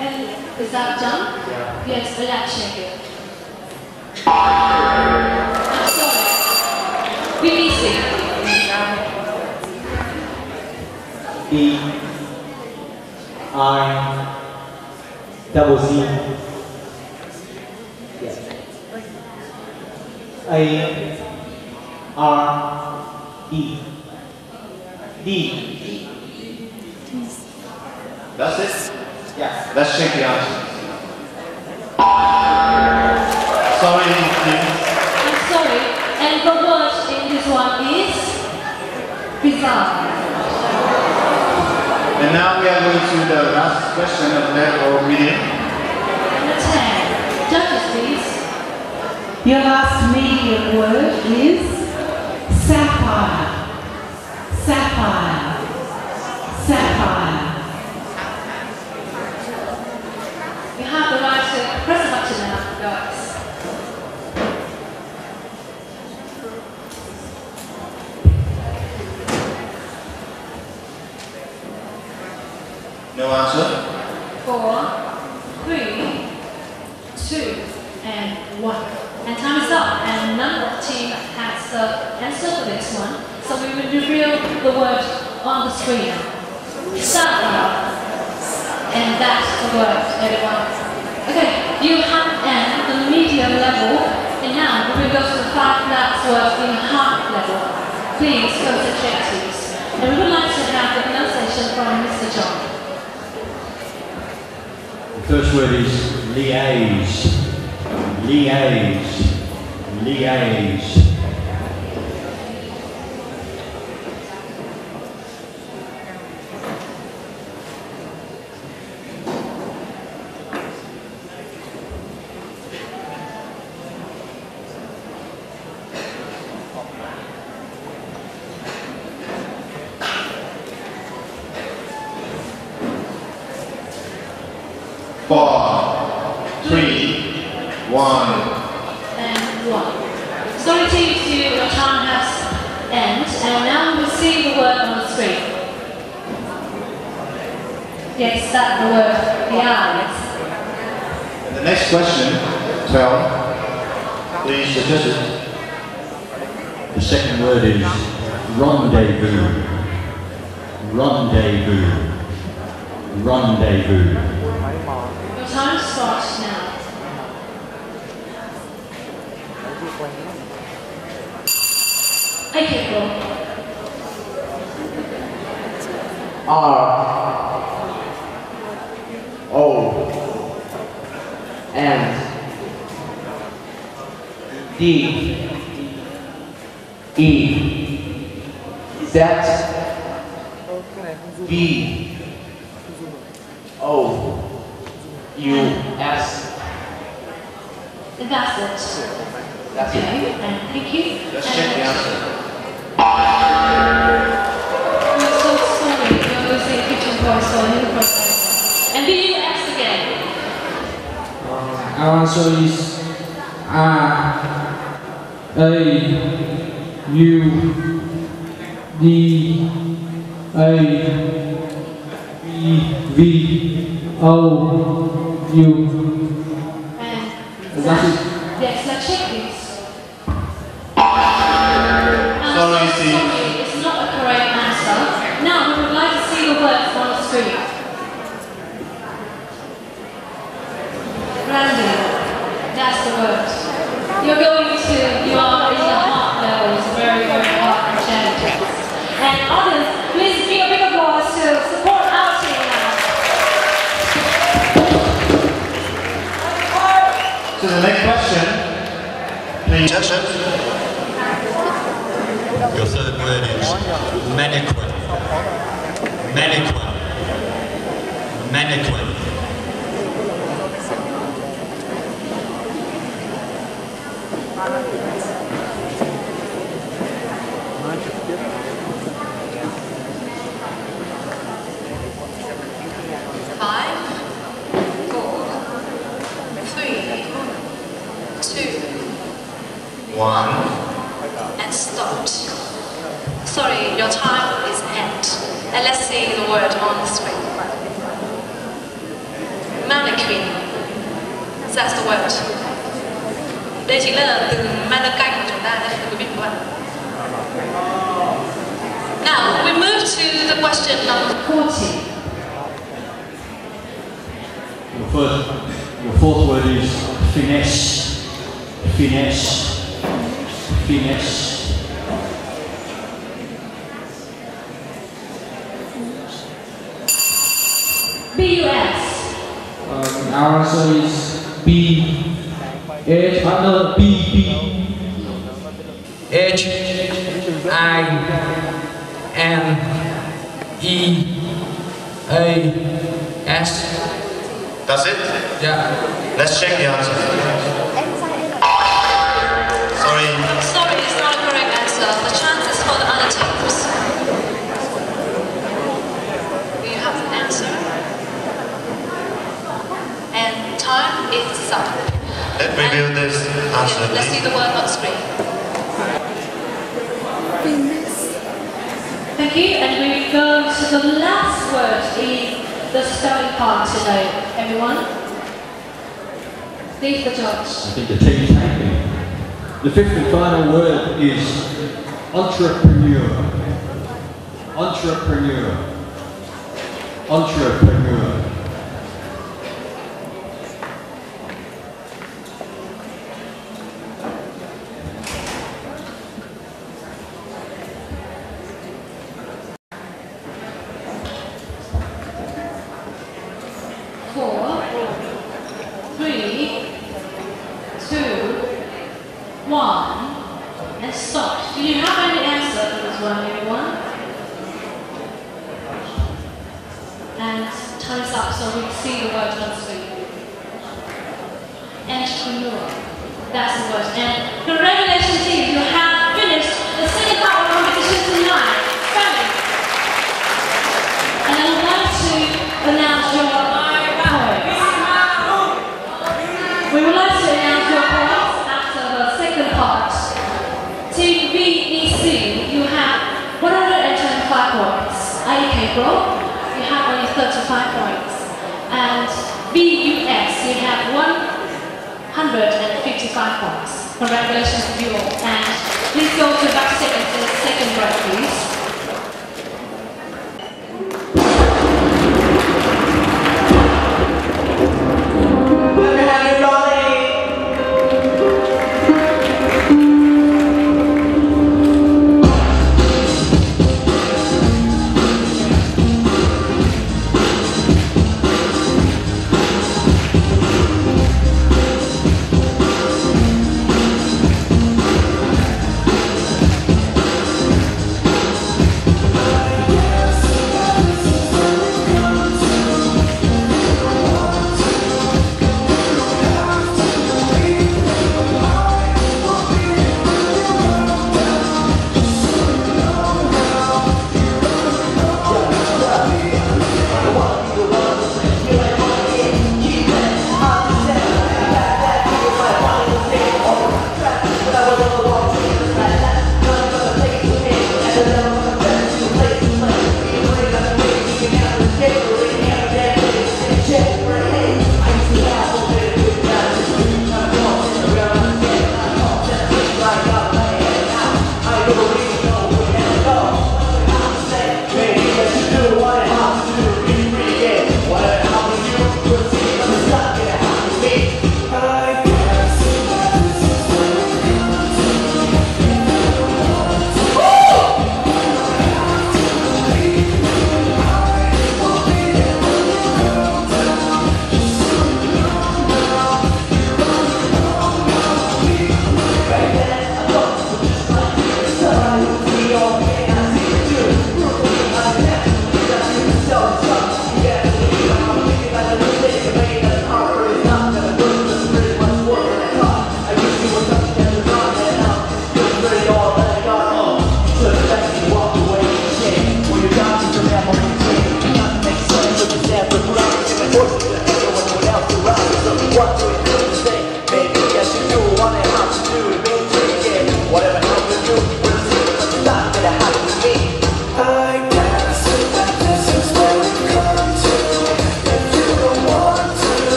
And is that done? Yeah. Yes, let's check it. I'm sorry. BBC. B I double Z. Yes. A R E D. That's it? Yeah. Let's check the answer. Sorry, team. I'm sorry. And the word in this one is bizarre. And now we are going to the last question of the meeting. Number 10. Judges, please. Your last medium word is sapphire. Sapphire. Sapphire. You have the right to press the button now, guys. No answer? 4, 3, 2, and 1. And time is up, and none of the team has the answer for this one. So we will reveal the word on the screen. Sapphire. And that's the word, everyone. Okay, you have N, the medium level, and now we will go to the 5 last words in hard level. Please concentrate, please. And we would like to have the pronunciation from Mr. John. The first word is liaise. Liaise. Liaise. Sorry to you, your time has ended, and now we'll see the word on the screen. Yes, that's the word, the eyes. The next question, 12, please suggest it. The second word is rendezvous. Rendezvous. Rendezvous. Your time starts now. Okay, go. R-O-N-D-E-Z-O-U-S. That's it. That's okay, it. And thank you. Let's check the answer. I'm so sorry, you're losing kitchen voice on the process. And the US again. Our answer is R-A-U-D-A-V-V-O-U. And that's it. yes, let's check this. Sorry, it's not the correct answer. Now we would like to see the words on the screen. Randy, that's the word. You are in the hard levels, very, very hard and challenging. And others, please give a big applause to support our team now. So the next question, please. Your third word is mannequin. Mannequin. Mannequin. Five, 4, 3, 2, 1, and start. Sorry, your time is end. And let's see the word on the screen. Mannequin. That's the word. Đây chính là từ mannequin của chúng ta đấy, thưa quý vị và các bạn. Now we move to the question number 40. Your fourth word is finesse. Finesse. Finesse. BUS. Our answer is B. H under B. H I N E A S. That's it? Yeah. Let's check the answer. Sorry. Sorry, it's not a correct answer. The chance is for the other teams. Do you have the answer? And time is up. Let's review this answer. Yeah, let's see the word on the screen. Thank you, and we go to the last word in the spelling part today, everyone. Leave the judge. I think the team's happy. The fifth and final word is entrepreneur. Entrepreneur. Entrepreneur. And stop. Do you have any answer to this one, everyone? And time's up so we can see the word on screen. Entrepreneur. That's the word. And congratulations team, you have finished the second part of the competition tonight. Family. And I would like to announce your points. We would like to announce your points after the second part. Team VEC, you have 125 points. IK Group, you have only 35 points. And BUS, you have 155 points. Congratulations to you all. And please go to backstage for the second break, please.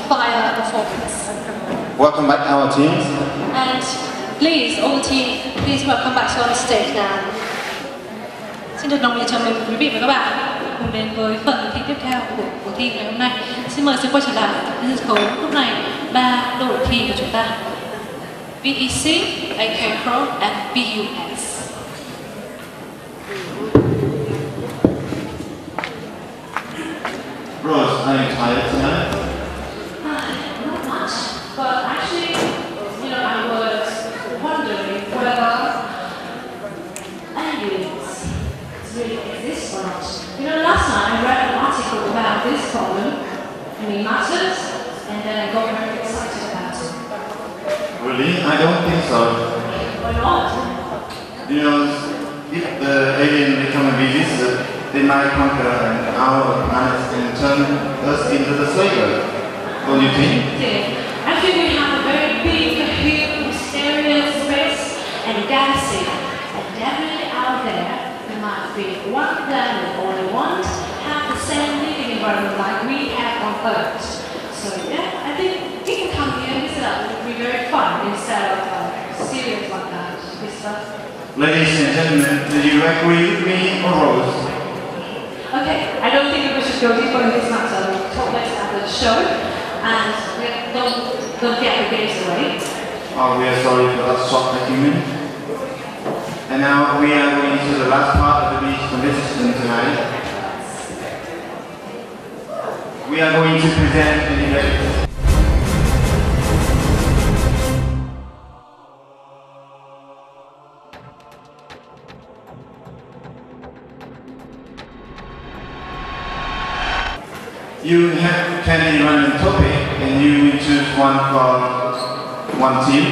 fire performance. Welcome back our teams. And please, all the team, please welcome back to on stage now. Xin được đồng nhiệt chào mừng quý vị và các bạn cùng đến với phần thi tiếp theo của cuộc thi ngày hôm nay. Xin mời sự quay trở lại sân khấu lúc này ba đội thi của chúng ta: VEC, AK Pro, and BUS. Rose, are you tired tonight? Not much, but actually, I was wondering whether aliens really exist or not. Last night I read an article about this problem, matters, and then I got very excited about it. Really? I don't think so. Why not? If the alien become a visitor, they might conquer our planet and turn us into the slaver. Don't you think? I think we have a very big, huge, mysterious space and galaxy, and definitely out there there might be one planet or only one have the same living environment like we have on Earth. So yeah, I think we can come here and visit us. It would be very fun instead of serious like that. Ladies and gentlemen, do you agree with me or Rose? Okay, I don't think we should go deeper in this matter. We'll talk later after the show, and don't get the games away. Oh, we are sorry for that short argument. And now we are going to the last part of the beach competition tonight. We are going to present the debate. You have 10 random topic and you will choose one for one team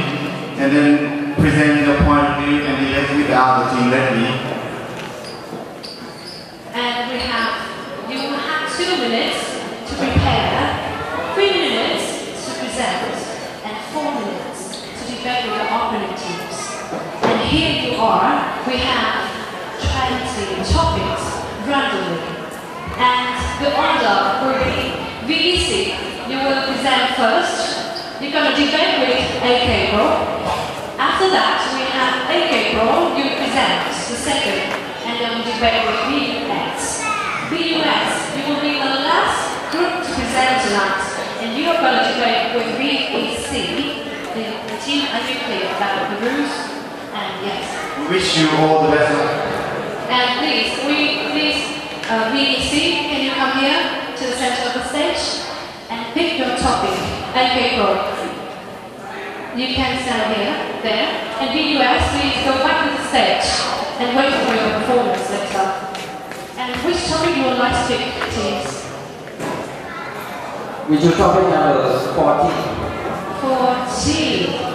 and then present your point of view and debate with the other team ready. And you have 2 minutes to prepare, 3 minutes to present, and 4 minutes to debate with the opponent teams. And here you are, we have 20 topics randomly. And the order will be VEC, you will present first. You're going to debate with AK Pro. After that, we have AK Pro, you present the second. And then we debate with BUS. BUS, you will be the last group to present tonight. And you are going to debate with VEC. The team are you clear about the rules? And yes. We wish you all the best. And please, VEC, can you come here to the center of the stage and pick your topic? AK Pro. You can stand here, there. And BUS, please go back to the stage and wait for your performance later. And which topic you would like to pick, please? We choose topic number 14. 14.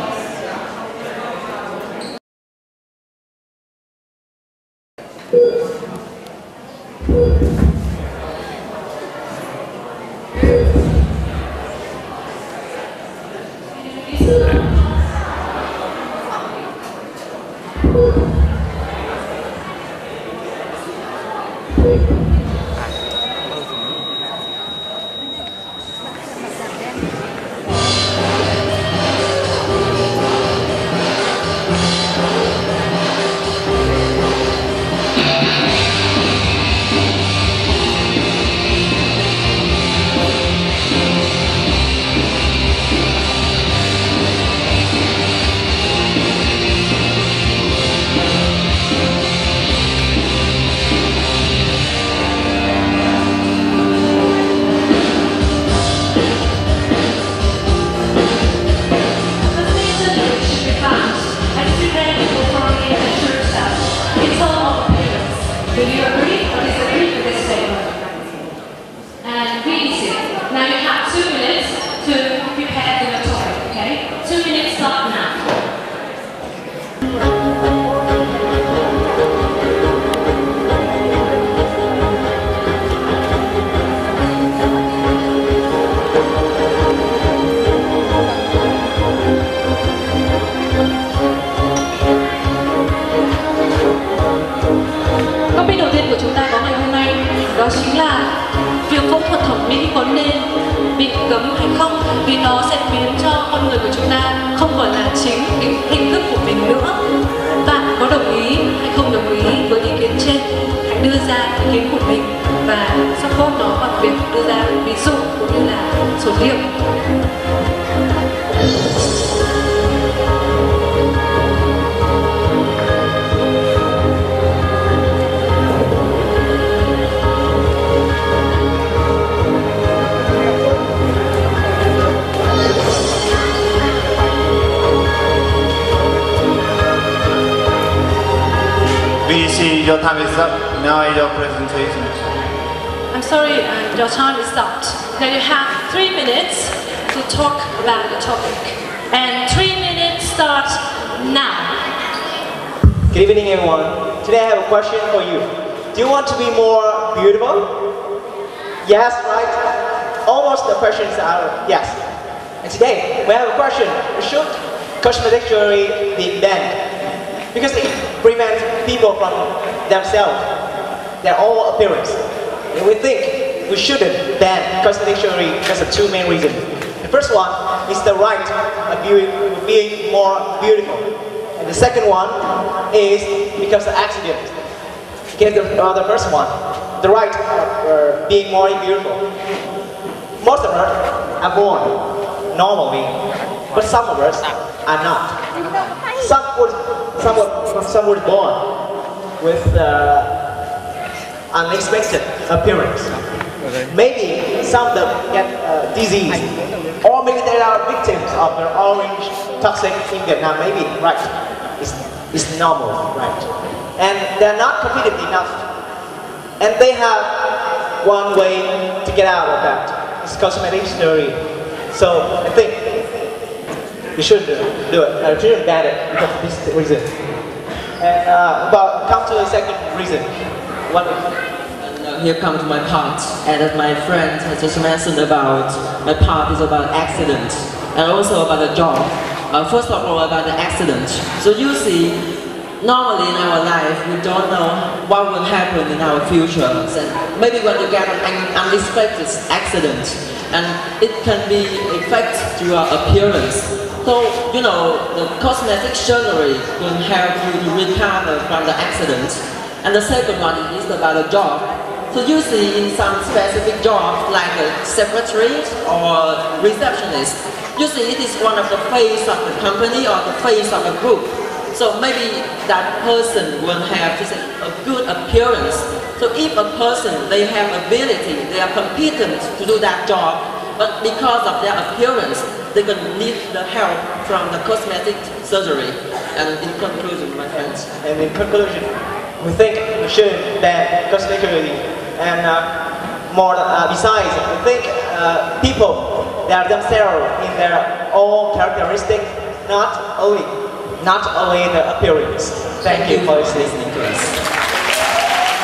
đó chính là việc phẫu thuật thẩm mỹ có nên bị cấm hay không, vì nó sẽ biến cho con người của chúng ta không còn là chính cái hình thức của mình nữa. Bạn có đồng ý hay không đồng ý với ý kiến trên? Hãy đưa ra ý kiến của mình và support nó bằng việc đưa ra ví dụ cũng như là số liệu. VEC, your time is up. Now your presentation. I'm sorry, your time is up. Now you have 3 minutes to talk about the topic. And 3 minutes start now. Good evening, everyone. Today I have a question for you. Do you want to be more beautiful? Yes, right? Almost the questions are yes. And today we have a question. Should cosmetic surgery be banned? Because it prevents people from themselves, their own appearance. And we think we shouldn't ban cosmetic surgery because of two main reasons. The first one is the right of being more beautiful. And the second one is because of accident. Okay, the first one, the right of being more beautiful. Most of us are born normally, but some of us are not. Some were born with unexpected appearance. Maybe some of them get disease, or maybe they are victims of the orange toxic in Vietnam. Maybe, right? It's normal, right? And they're not confident enough, and they have one way to get out of that. It's cosmetic surgery. So I think we shouldn't do it. We shouldn't ban it because of this reason. And come to the second reason. Here comes my part. And as my friend has just mentioned about, my part is about accident and also about the job. First of all, about the accident. So you see, normally in our life, we don't know what will happen in our future. And maybe when you get an unexpected accident, and it can be affect your appearance. So, you know, the cosmetic surgery will help you to recover from the accident. And the second one is about the job. So you see in some specific jobs like a secretary or receptionist, you see it is one of the face of the company or the face of a group. So maybe that person will have just a good appearance. So if a person, they have ability, they are competent to do that job, but because of their appearance, they will need the help from the cosmetic surgery. And in conclusion, my friends. And in conclusion, we think we should ban cosmetic surgery. And besides, we think people, they are themselves in their own characteristic, not only the appearance. Thank you for listening to us.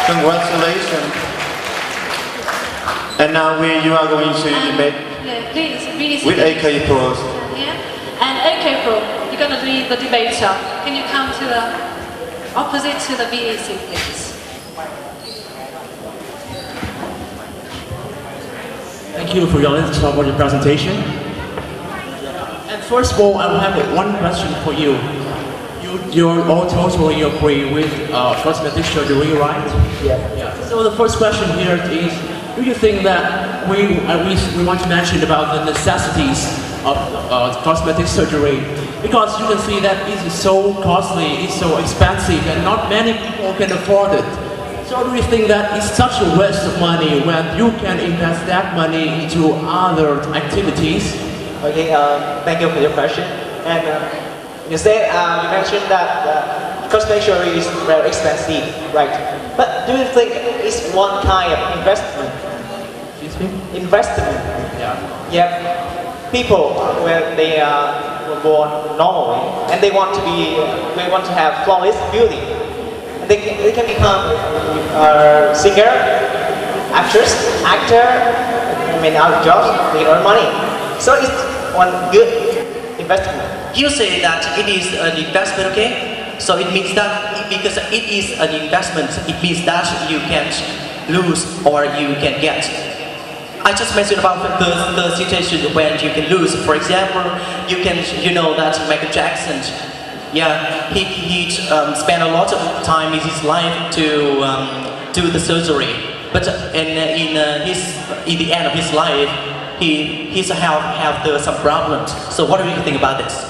Congratulations. And now you are going to debate with AK Pros. Yeah. And AK Pro, you're going to be the debater. Can you come to the opposite to the VEC, please? Thank you for your wonderful presentation. And first of all, I will have one question for you. You're all totally agree with cosmetic surgery, right? Yeah. So the first question here is, do you think that we want to mention about the necessities of cosmetic surgery? Because you can see that it is so costly, it's so expensive, and not many people can afford it. So do you think that it's such a waste of money when you can invest that money into other activities? Okay, thank you for your question. And you said, you mentioned that cosmetic surgery is very expensive, right? But do you think it's one kind of investment? Excuse me? Investment. Yeah. People, when they were born normally, and they want to have flawless beauty. And they can become singer, actress, actor, many other jobs. They earn money. So it's one good investment. You say that it is an investment, okay? So it means that because it is an investment, it means that you can't lose or you can get. I just mentioned about the situation when you can lose. For example, you know that Michael Jackson, yeah, he spent a lot of time in his life to do the surgery, but in the end of his life, his health have some problems. So what do you think about this?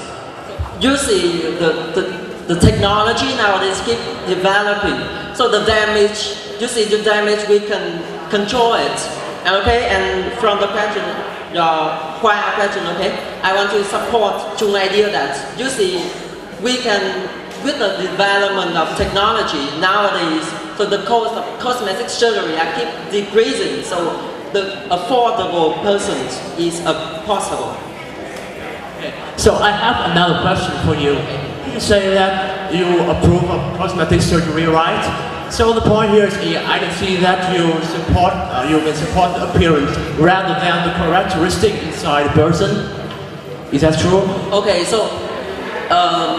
You see, the technology nowadays keep developing. So the damage, you see the damage, we can control it. Okay, and from the question, your prior question, okay, I want to support Chung's idea that, you see, we can, with the development of technology nowadays, so the cost of cosmetic surgery keep decreasing, so the affordable person is possible. Okay. So I have another question for you. You say that you approve of cosmetic surgery, right? So the point here is, I can see that you can support the appearance rather than the characteristic inside the person. Is that true? Okay, so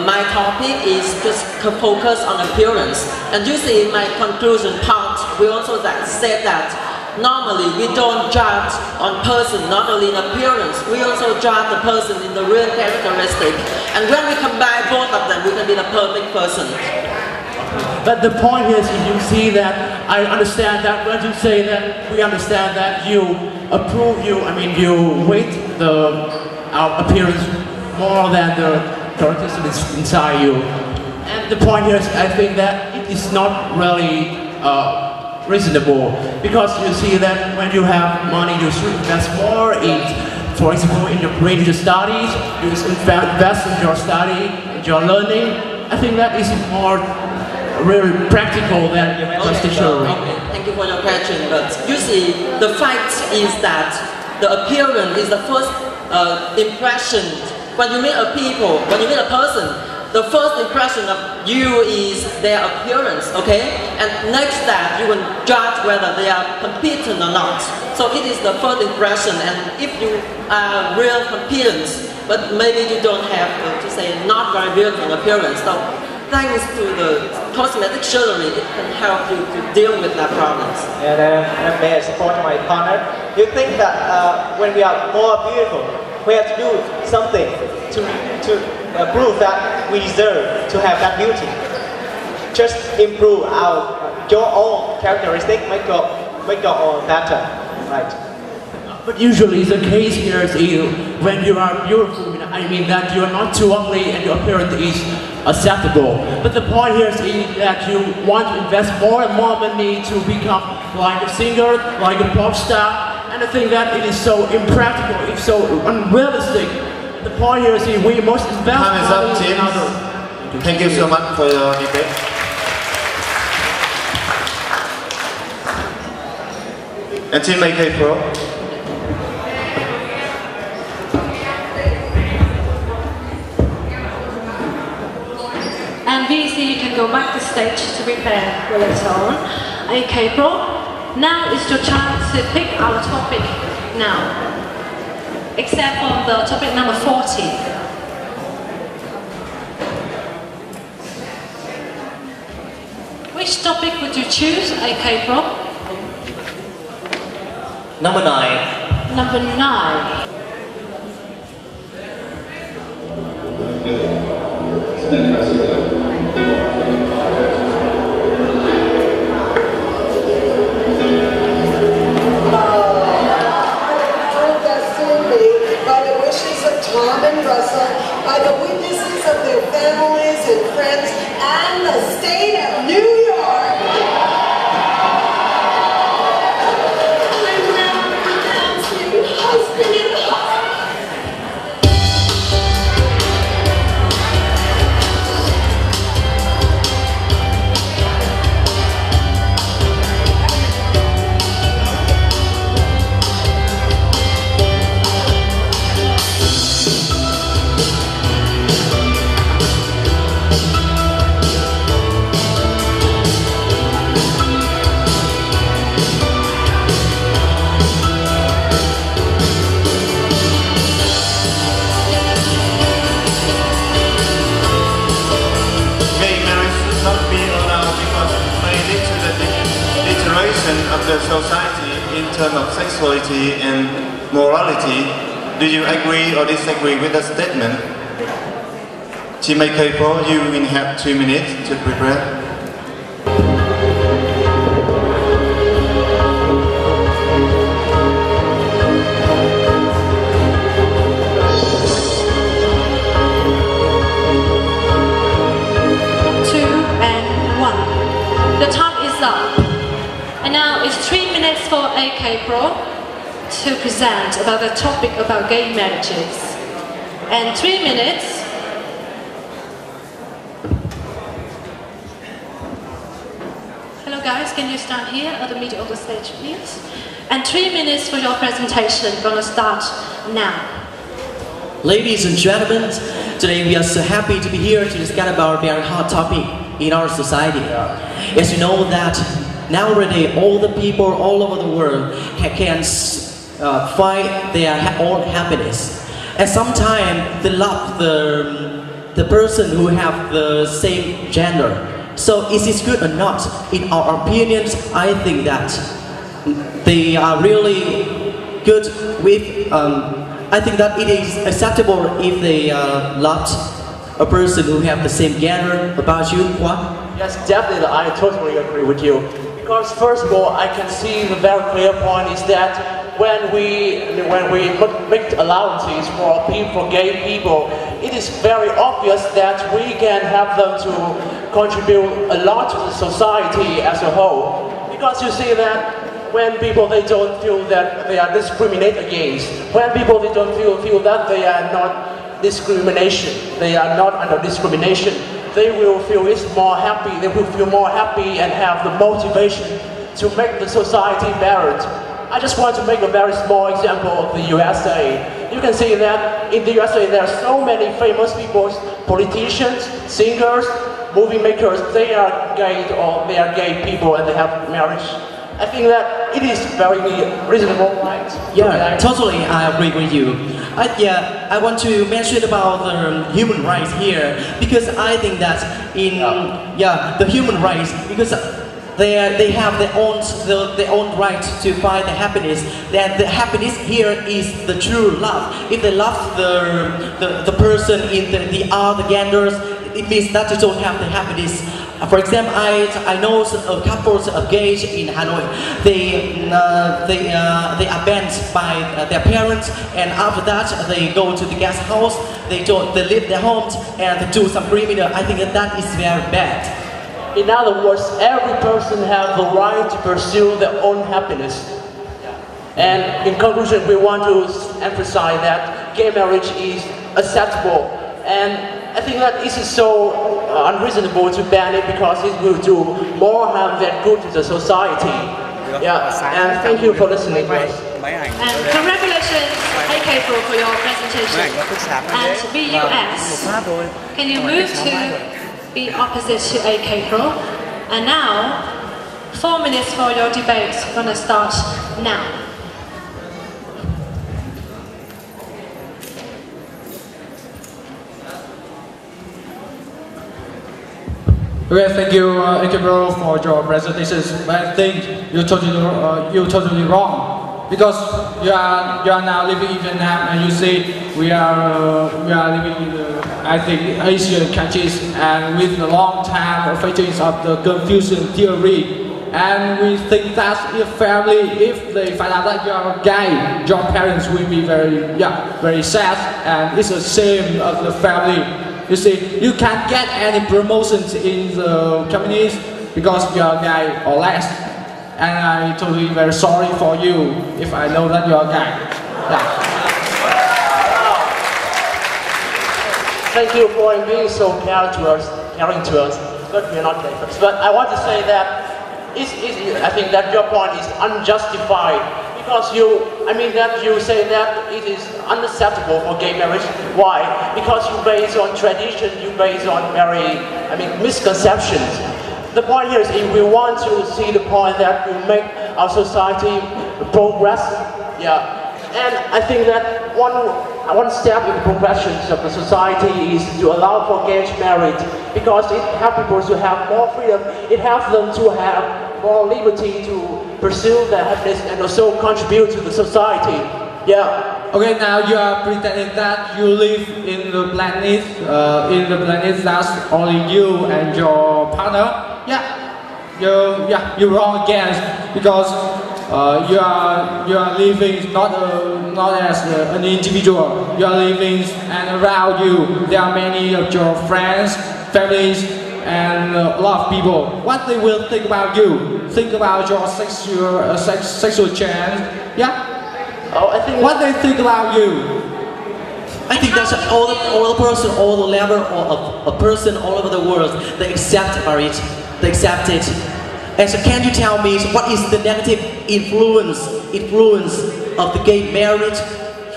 my topic is just focus on appearance. And you see in my conclusion part, we also said that normally we don't judge on person not only in appearance, we also judge the person in the real characteristic. And when we combine both of them, we can be the perfect person. But the point is, you see that, I understand that when you say that, we understand that you approve, you weight our appearance more than the characteristics inside you. And the point here is, I think that it is not really reasonable, because you see that when you have money, you should invest more in, for example, in your religious studies, you invest in your study, in your learning. I think that is more really practical than plastic surgery. Okay, thank you for your question. But you see, the fact is that the appearance is the first impression. When you meet a person, the first impression of you is their appearance, okay? And next step, you will judge whether they are competent or not. So it is the first impression, and if you are real competent, but maybe you don't have, not very beautiful appearance. So thanks to the cosmetic surgery, it can help you to deal with that problems. And may I support my partner? You think that when we are more beautiful, we have to do something to prove that we deserve to have that beauty. Just improve your own characteristic, make your own better, right? But usually the case here is when you are beautiful, I mean that you are not too ugly and your appearance is acceptable. But the point here is that you want to invest more and more money to become like a singer, like a pop star, and I think that it is so impractical, it's so unrealistic. The point here is we must invest money in others. Thank you so much for your debate. And Team AK Pro. And VC, you can go back to stage to prepare for later on. AK Pro, now is your chance to pick our topic now. Except for the topic number 40. Which topic would you choose, AK Pro? Number 9. Number 9. Tom and Russell, by the witnesses of their families and friends, and the state of New York. I'm now announcing husband and of the society in terms of sexuality and morality. Do you agree or disagree with the statement? Team AK4, you will have 2 minutes to prepare. The time is up. And now it's 3 minutes for AK Pro to present about the topic about gay marriages. And 3 minutes. Hello guys, can you stand here at the middle of the stage please? And 3 minutes for your presentation, gonna start now. Ladies and gentlemen, today we are so happy to be here to discuss about a very hot topic in our society. As you know that nowadays all the people all over the world can find their own happiness, and sometimes they love the person who have the same gender. So is it good or not? In our opinions, I think that they are really good with. I think that it is acceptable if they love a person who have the same gender. About you, what? Yes, definitely, I totally agree with you. Because first of all, I can see the very clear point is that when we make allowances for gay people, it is very obvious that we can help them to contribute a lot to the society as a whole. Because you see that when people they don't feel that they are discriminated against, when people they don't feel that they are not discrimination, they are not under discrimination, they will feel more happy, they will feel more happy and have the motivation to make the society better. I just want to make a very small example of the USA. You can see that in the USA there are so many famous people, politicians, singers, movie makers, they are gay or they are gay people and they have marriage. I think that it is very reasonable, right? Yeah, totally, I agree with you. I want to mention about the human rights here, because I think that in the human rights, because they have their own right to find the happiness. That the happiness here is the true love. If they love the person in the other genders, it means that you don't have the happiness. For example, I know a couple of gays in Hanoi. They are banned by their parents, and after that they go to the guest house. They leave their homes and they do some criminal. I think that is very bad. In other words, every person has the right to pursue their own happiness. And in conclusion, we want to emphasize that gay marriage is acceptable, and I think that it is so unreasonable to ban it because it will do more harm than good to the society. Yeah, and thank you for listening to us. And congratulations, AK Pro, for your presentation. And BUS, can you move to be opposite to AK Pro? And now, 4 minutes for your debate. Gonna start now. Okay, thank you, AK Pro, for your presentations. But I think you're totally wrong, because you are now living in Vietnam, and you see we are living in I think Asian countries, and with the long time effects of the confusion theory. And we think that if they find out that you are gay, your parents will be very sad, and it's a shame of the family. You see, you can't get any promotions in the companies because you are gay or less. And I'm totally very sorry for you if I know that you are gay. Yeah. Thank you for being so caring to us, but we are not gay. But I want to say that I think that your point is unjustified. Because you say that it is unacceptable for gay marriage. Why? Because you base on tradition, you base on misconceptions. The point here is if we want to see the point that we make our society progress, and I think that one step in the progression of the society is to allow for gay marriage, because it helps people to have more freedom, it helps them to have more liberty to pursue their happiness and also contribute to the society. Yeah. Okay, now you are pretending that you live in the planet that's only you and your partner. You're wrong again, because you are living not as an individual. You are living, and around you there are many of your friends, families, and a lot of people. What they will think about you? Think about your sexual chance. Yeah. Oh, I think what they think about you. I think that's all the person, all the level of a person all over the world, they accept marriage, they accept it. And so can you tell me what is the negative influence of the gay marriage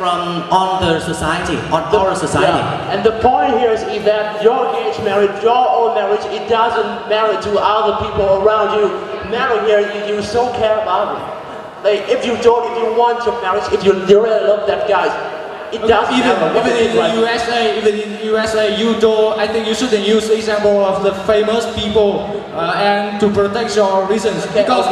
on the society, on our society? Yeah. And the point here is that your gay marriage, your own marriage, it doesn't matter to other people around you. Matter here, you so care about it. Like if you want your marriage, if you really love that guy, it doesn't matter. Even in USA, I think you shouldn't use example of the famous people and to protect your reasons, because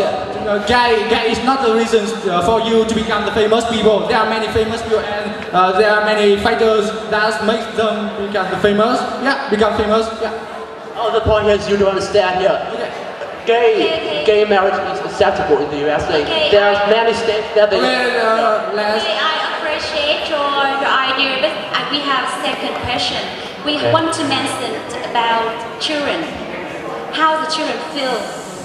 gay is not the reason for you to become the famous people. There are many famous people, and there are many fighters that make them become the famous. Yeah, become famous. Yeah. Oh, the point is you don't understand here. Okay. Gay marriage is acceptable in the USA. There are many states that they. I appreciate your idea, but we have second question. We want to mention about children. How the children feel.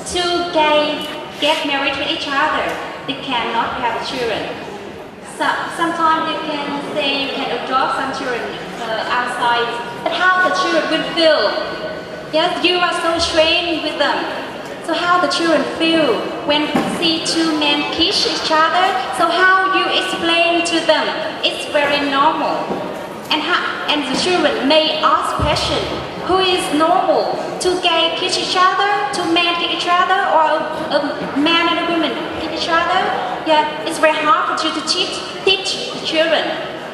Two gays get married to each other. They cannot have children. So sometimes you can say you can adopt some children outside, but how the children will feel? Yes, you are so trained with them. So how the children feel when see two men kiss each other? So how you explain to them? It's very normal. And the children may ask question, who is normal? Two gay kiss each other? Two men kiss each other? Or a man and a woman kiss each other? Yeah, it's very hard for you to teach the children.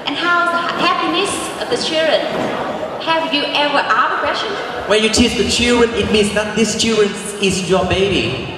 And how's the happiness of the children? Have you ever asked a question? When you teach the children, it means that this children is your baby.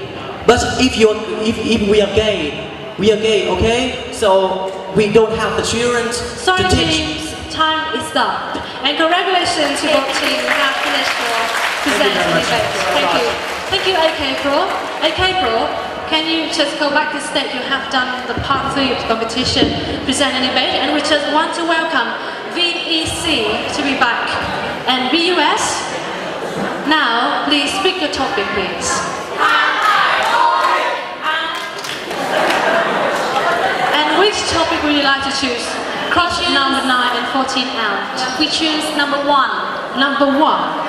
But if we are gay, okay? So we don't have the children Sorry, to teach. teams, time is up. And congratulations to both teams who have finished for presenting the debate. Thank you. Thank you, AK Pro. AK Pro, can you just go back to state? You have done the part 3 of the competition, presenting debate, and we just want to welcome VEC to be back. And BUS, now please speak your topic, please. And which topic would you like to choose? Cross number 9 and 14 out. We choose number 1. Number 1.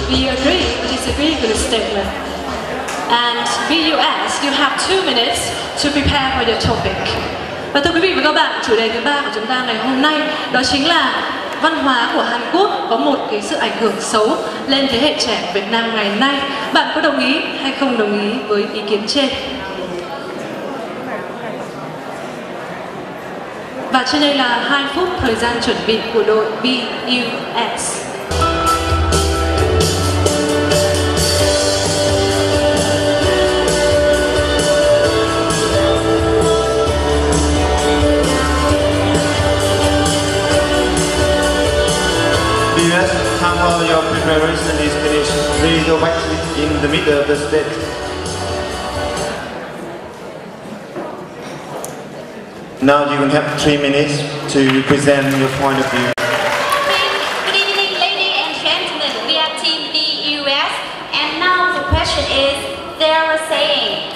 We agree or disagree with this statement. And BUS, you have 2 minutes to prepare for your topic. Và thưa quý vị và các bạn, chủ đề thứ 3 của chúng ta ngày hôm nay đó chính là văn hóa của Hàn Quốc có một cái sự ảnh hưởng xấu lên thế hệ trẻ Việt Nam ngày nay. Bạn có đồng ý hay không đồng ý với ý kiến trên? Và trên đây là 2 phút thời gian chuẩn bị của đội BUS. Viewers, time for your preparation is finished. Please go back in the middle of the stage. Now you will have 3 minutes to present your point of view. Good evening, ladies and gentlemen. We are Team BUS, and now the question is: they are saying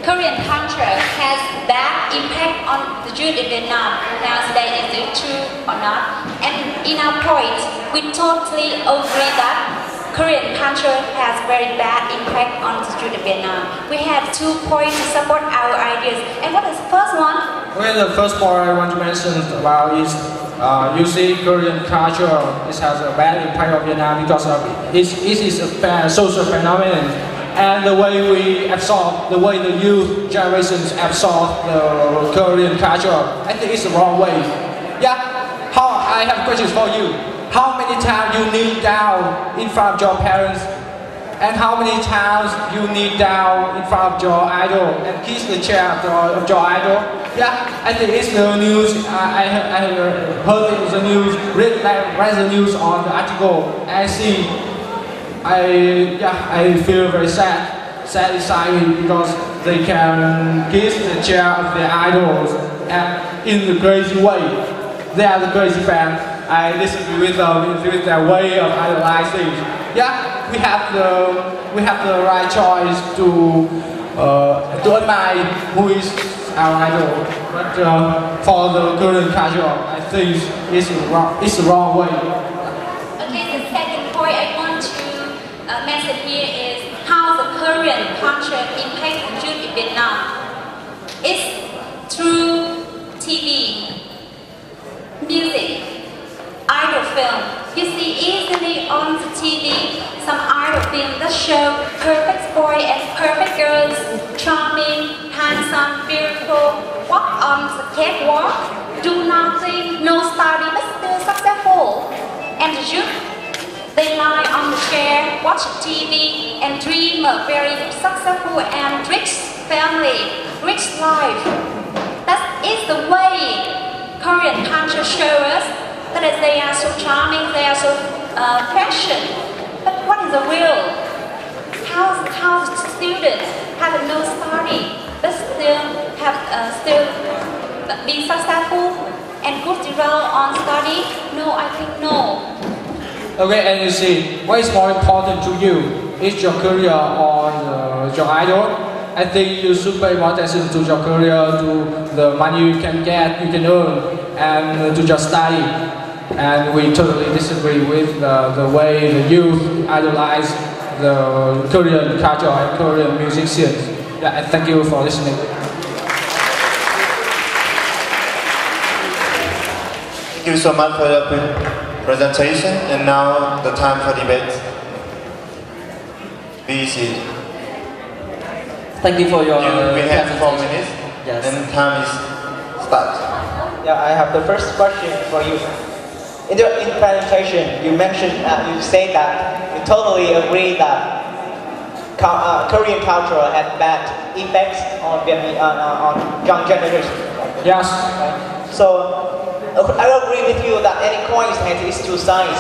Korean culture has bad impact on the youth in Vietnam. Nowadays, is it true or not? And in our point, we totally agree that Korean culture has very bad impact on the youth in Vietnam. We have 2 points to support our ideas. And what is the first one? Well, the first point I want to mention about is you see Korean culture it has a bad impact on Vietnam because of it is a bad social phenomenon, and the way we absorb, the way the youth generations absorb the Korean culture, I think it's the wrong way. Yeah, I have questions for you. How many times you kneel down in front of your parents? And how many times you kneel down in front of your idol and kiss the chair of your idol? Yeah, I think it's the news. I have heard it was the news, read the news on the article. I see. I feel very sad inside me because they can kiss the chair of their idols and in the crazy way. They are the crazy fans. I disagree with them with their way of idolizing. Yeah, we have the right choice to admire who is our idol. But for the Korean culture, I think it's the wrong way. Okay, the second point I want to mention here is how the Korean culture impacts the youth in Vietnam. It's through TV, music, idol film. You see easily on the TV some idol film that show perfect boy and perfect girls, charming, handsome, beautiful, walk on the catwalk, do nothing, no study, but still successful. And the youth, they lie on the chair, watch TV, and dream a very successful and rich family, rich life. That is the way Korean culture shows us that they are so charming, they are so fashion. But what is the real? How students have no study, but still be successful and good result on study? No, I think no. Okay, and you see, what is more important to you? Is your career or your idol? I think you should pay more attention to your career, to the money you can get, you can earn, and to your study. And we totally disagree with the way the youth idolize the Korean culture and Korean music scene. Yeah, and thank you for listening. Thank you so much for your presentation, and now the time for debate. Be seated. Thank you for your we have 4 minutes, yes. And time is start. Yeah, I have the first question for you. In your presentation, you mentioned, you say that you totally agree that Korean culture has bad effects on young generation. Yes. Okay. So I agree with you that any coin is two sides,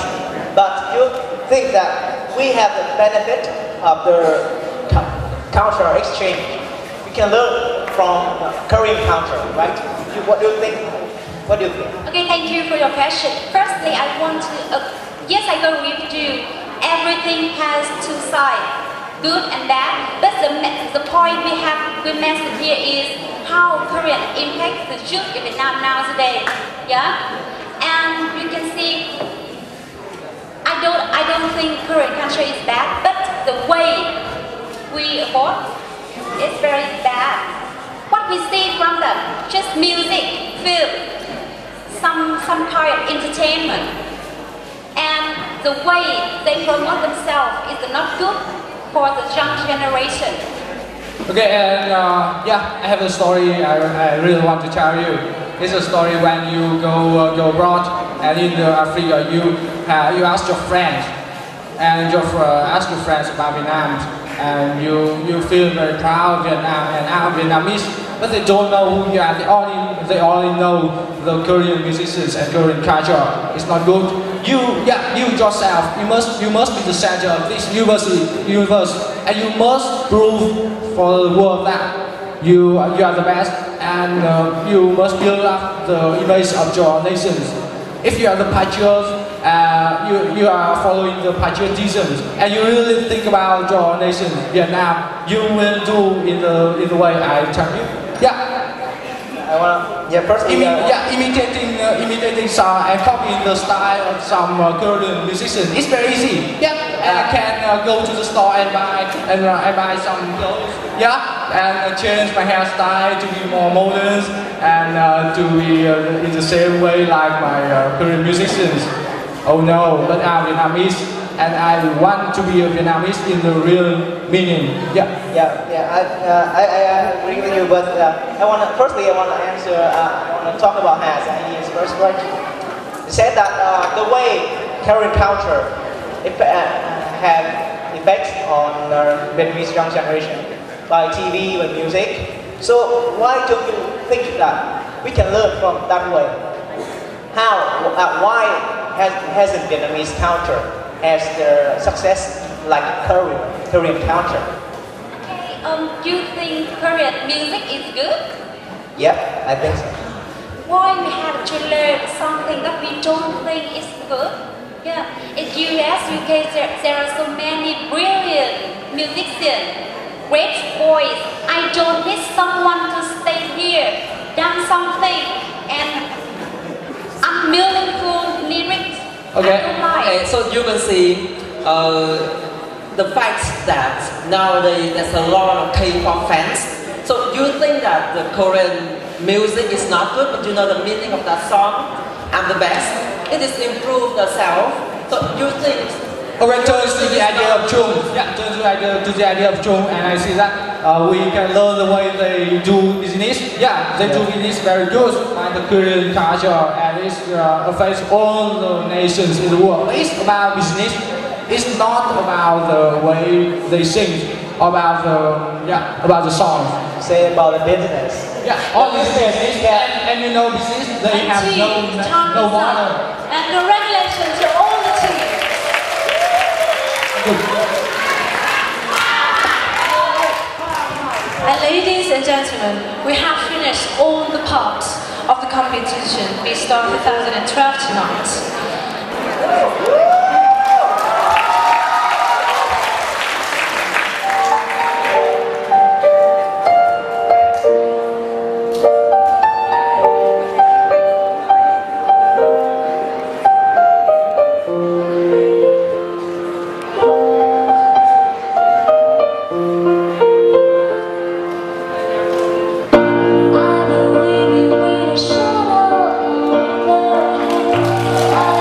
but you think that we have the benefit of the cultural exchange. We can learn from Korean culture, right? What do you think? What do you think? Okay, thank you for your question. Firstly, I want to, yes, I agree with you. Everything has two sides, good and bad. But the point we mentioned here is how Korean impacts the youth in Vietnam nowadays. Yeah, and you can see. I don't think Korean culture is bad, but the way we afford is very bad. What we see from them, just music, film. Some kind of entertainment, and the way they promote themselves is not good for the young generation. Okay, and yeah, I have a story I really want to tell you. It's a story when you go abroad and in Africa, you ask your friends and ask your friends about Vietnam, and you feel very proud of Vietnam, and our Vietnamese but they don't know who you are. They only know the Korean musicians and Korean culture. It's not good. You yourself, you must be the center of this universe, and you must prove for the world that you are the best, and you must build up the image of your nations. If you are the patriots, you are following the patriotism, and you really think about your nation, Vietnam, you will do in the way I tell you. I wanna, first imitating song and copying the style of some Korean musicians. It's very easy. And I can go to the store and buy some clothes. And change my hairstyle to be more modern and to be in the same way like my Korean musicians. Oh no, but I'm Vietnamese, and I want to be a Vietnamese in the real meaning. I agree with you, but I want to answer. I want to talk about Has and his first word. He said that the way Korean culture have effects on Vietnamese young generation by TV and music. So why don't you think that we can learn from that way? Why hasn't Vietnamese culture has their success like Korean culture? You think Korean music is good? Yeah, I think so. Why we have to learn something that we don't think is good? In US, UK, there are so many brilliant musicians, great voice. I don't need someone to stay here, done something, and unmeaningful lyrics. Okay, so you can see the fact that nowadays there's a lot of K-pop fans. So you think that the Korean music is not good, but you know the meaning of that song, I'm the best. It is improved the self. So you think. Alright, turn to the idea of Chung. Turn to the idea of Chung, and I see that we can learn the way they do business. They do business very good, like the Korean culture, and it affects all the nations in the world. It's about business. It's not about the way they sing, about the song. Say about the business. All these business, and you know business, they have no water. And congratulations to all the team. And ladies and gentlemen, we have finished all the parts of the competition B-Star 2012 tonight. I believe you with a shadow on the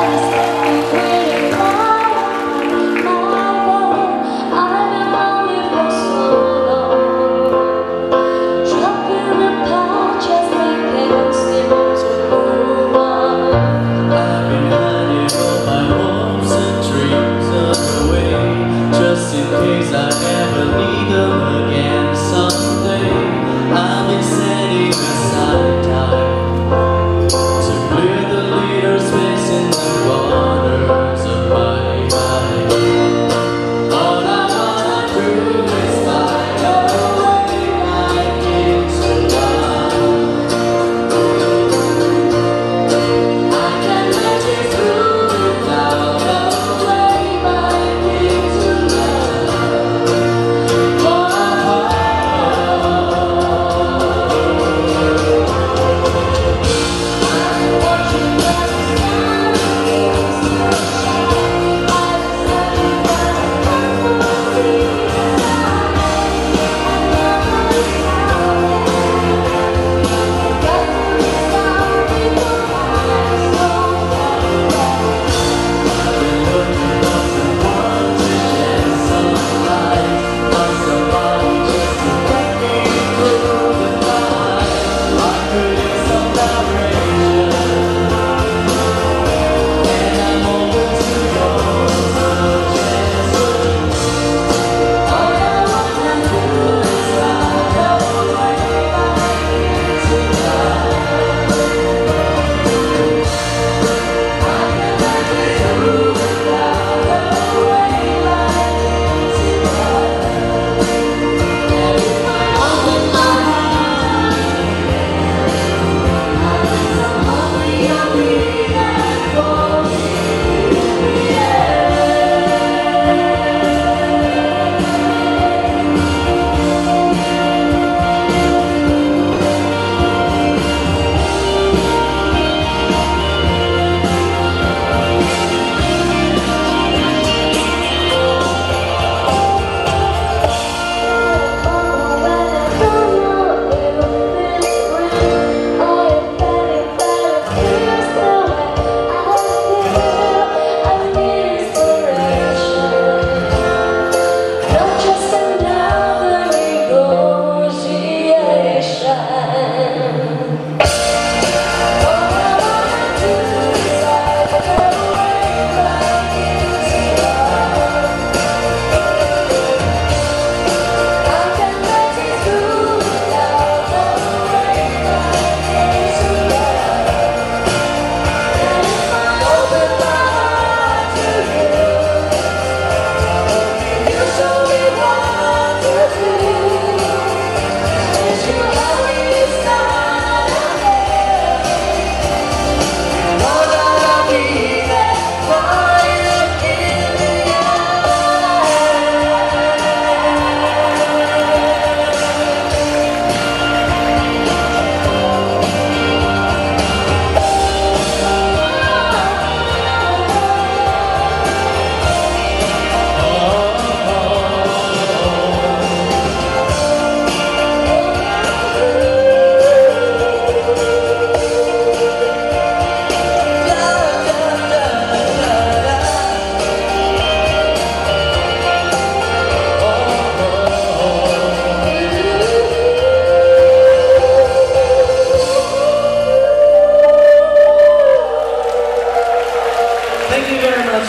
Thank you very much.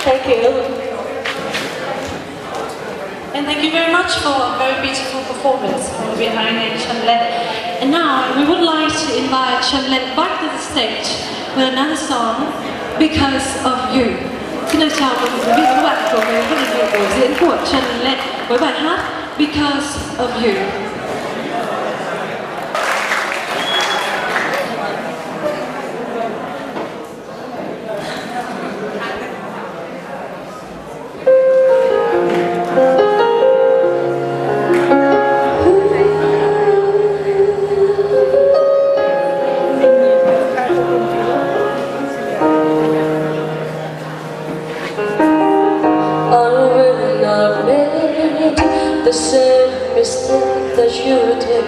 Thank you. And thank you very much for a very beautiful performance from behind Chanlet. And now we would like to invite Chanlet back to the stage with another song, Because of You. Xin được chào mừng quý vị và các bạn cùng với phần biểu diễn của Chanlet với bài hát Because of You. The same mistake that you did.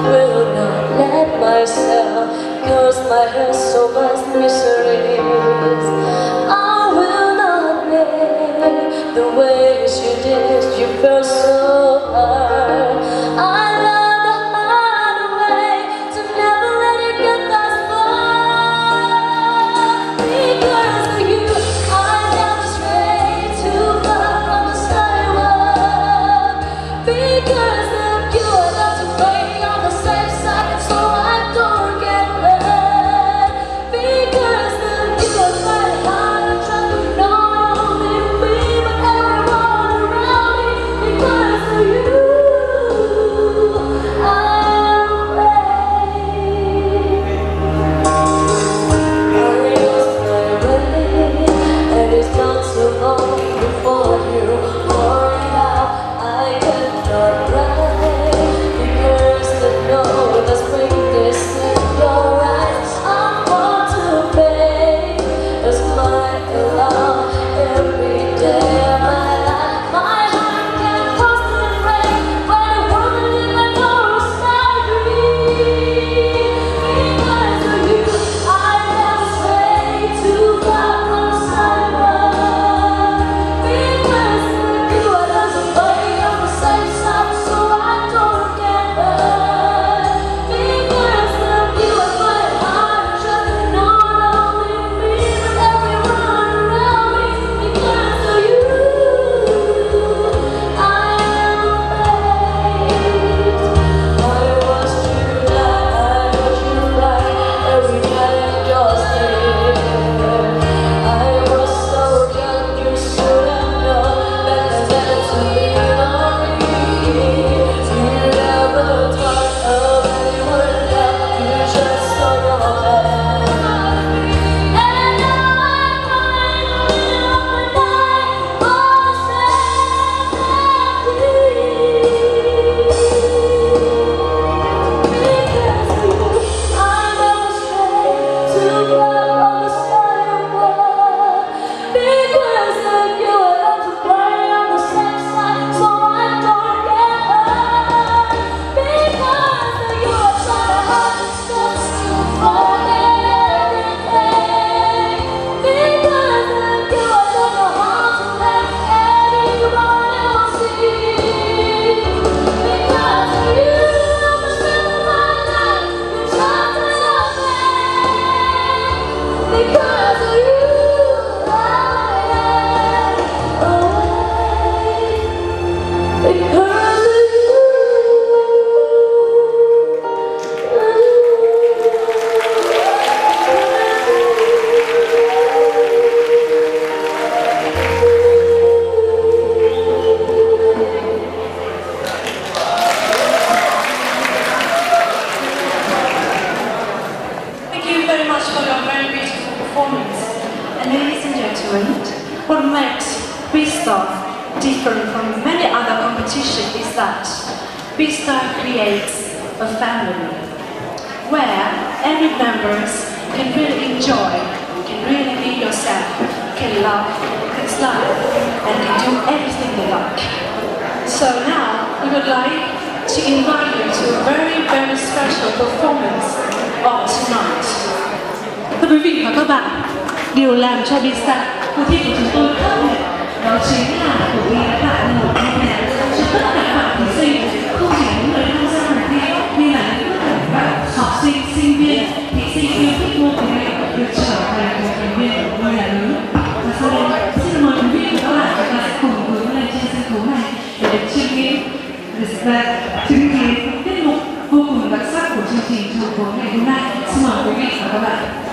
Will not let myself cause my head so much misery. I will not let the ways you did. You felt so hard. I learned the hard way to never let it get that far. Because of you, I never strayed too far from the sidewalk. Because of you, I love to play on the safe side so I don't get hurt. Because of you, I fight hard and try to not only me but everyone around me. Because of you, I'm brave. I lost my way, and it's not so long before you pour it out. I cannot write because the note that's bring this in your eyes. I'm born to pay a smile out every day of my life. My heart can constantly break when I wanna live my own story. Because of you, I never stray too far from the sidewalk. Because of you, I love to play on the safe side so I don't get hurt. Because of you, I fight hard and try to not only me but everyone around me. Because of you, I am amazed. I was too loud, I was too right every night at your stare. I was so young, you should have known better than to lean on me. You never thought of anyone else, you just saw your head. And now I finally on the night was set because of you, I never strayed too far from the sidewalk. Because of you, I love to play on the safe side so I don't get hurt. Because of you, I try to hide just to forget everything. Because of you, I don't know how to let anyone else see. Because of you, I'm spending my life in just as a man. Because of you, I am away. Because of Thank you very much for your very beautiful performance. And ladies and gentlemen, what makes B-Star different from many other competitions is that B-Star creates a family where every members can really enjoy, can really be yourself, can love, can smile, and can do everything they like. So now we would like to invite you to a very, very special performance of tonight. Thưa quý vị và các bạn, điều làm cho B-Star cuộc thi của chúng tôi khác biệt đó chính là cuộc thi đã tạo nên một phong trào cho tất cả các bạn thí sinh, không chỉ những người tham gia cuộc thi như là những tất cả các bạn học sinh, sinh viên, thí sinh yêu thích môn tiếng Và chứng kiến tiết mục vô cùng đặc sắc của chương trình trong tối ngày hôm nay. Xin mời quý vị và các bạn.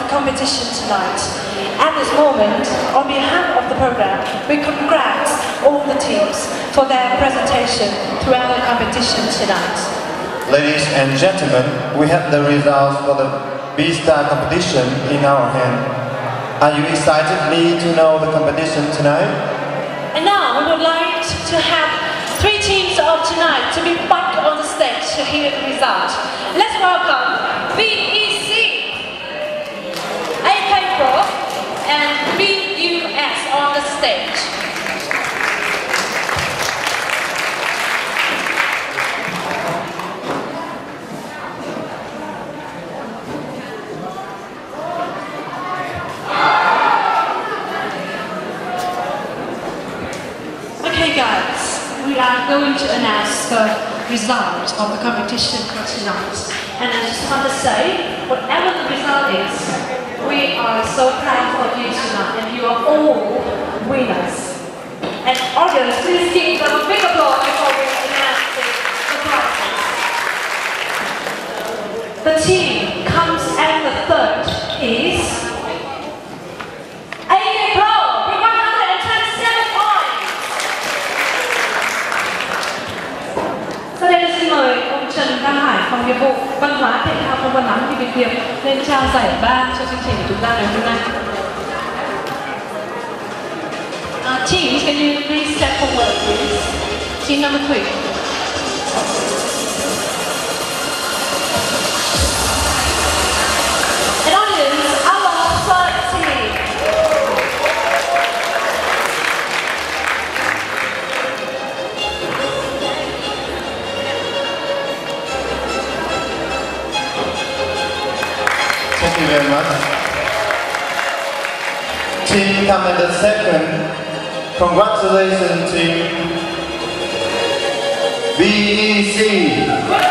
competition tonight. At this moment, on behalf of the program, we congratulate all the teams for their presentation throughout the competition tonight. Ladies and gentlemen, we have the results for the B-Star competition in our hand. Are you excited to know the competition tonight? And now we would like to have three teams of tonight to be back on the stage to hear the result. Let's welcome BEC, AK Pro, and BUS on the stage. are going to announce the result of the competition for tonight. And I just want to say, whatever the result is, we are so proud of you tonight, and you are all winners. And audience, please give them a big applause before we announce the prizes. The team comes at the third is AK Pro with 127 points. Sau đây xin mời ông Trần Đăng Hải, phòng nghiệp vụ văn hóa thể thao Phong Văn Lắm thì Việt Hiệp lên trao giải ba cho chương trình của chúng ta ngày hôm nay. Teams, can you please step forward, please? Team number 3. And audience, our third team. Thank you very much. Team coming in second. Congratulations to BEC.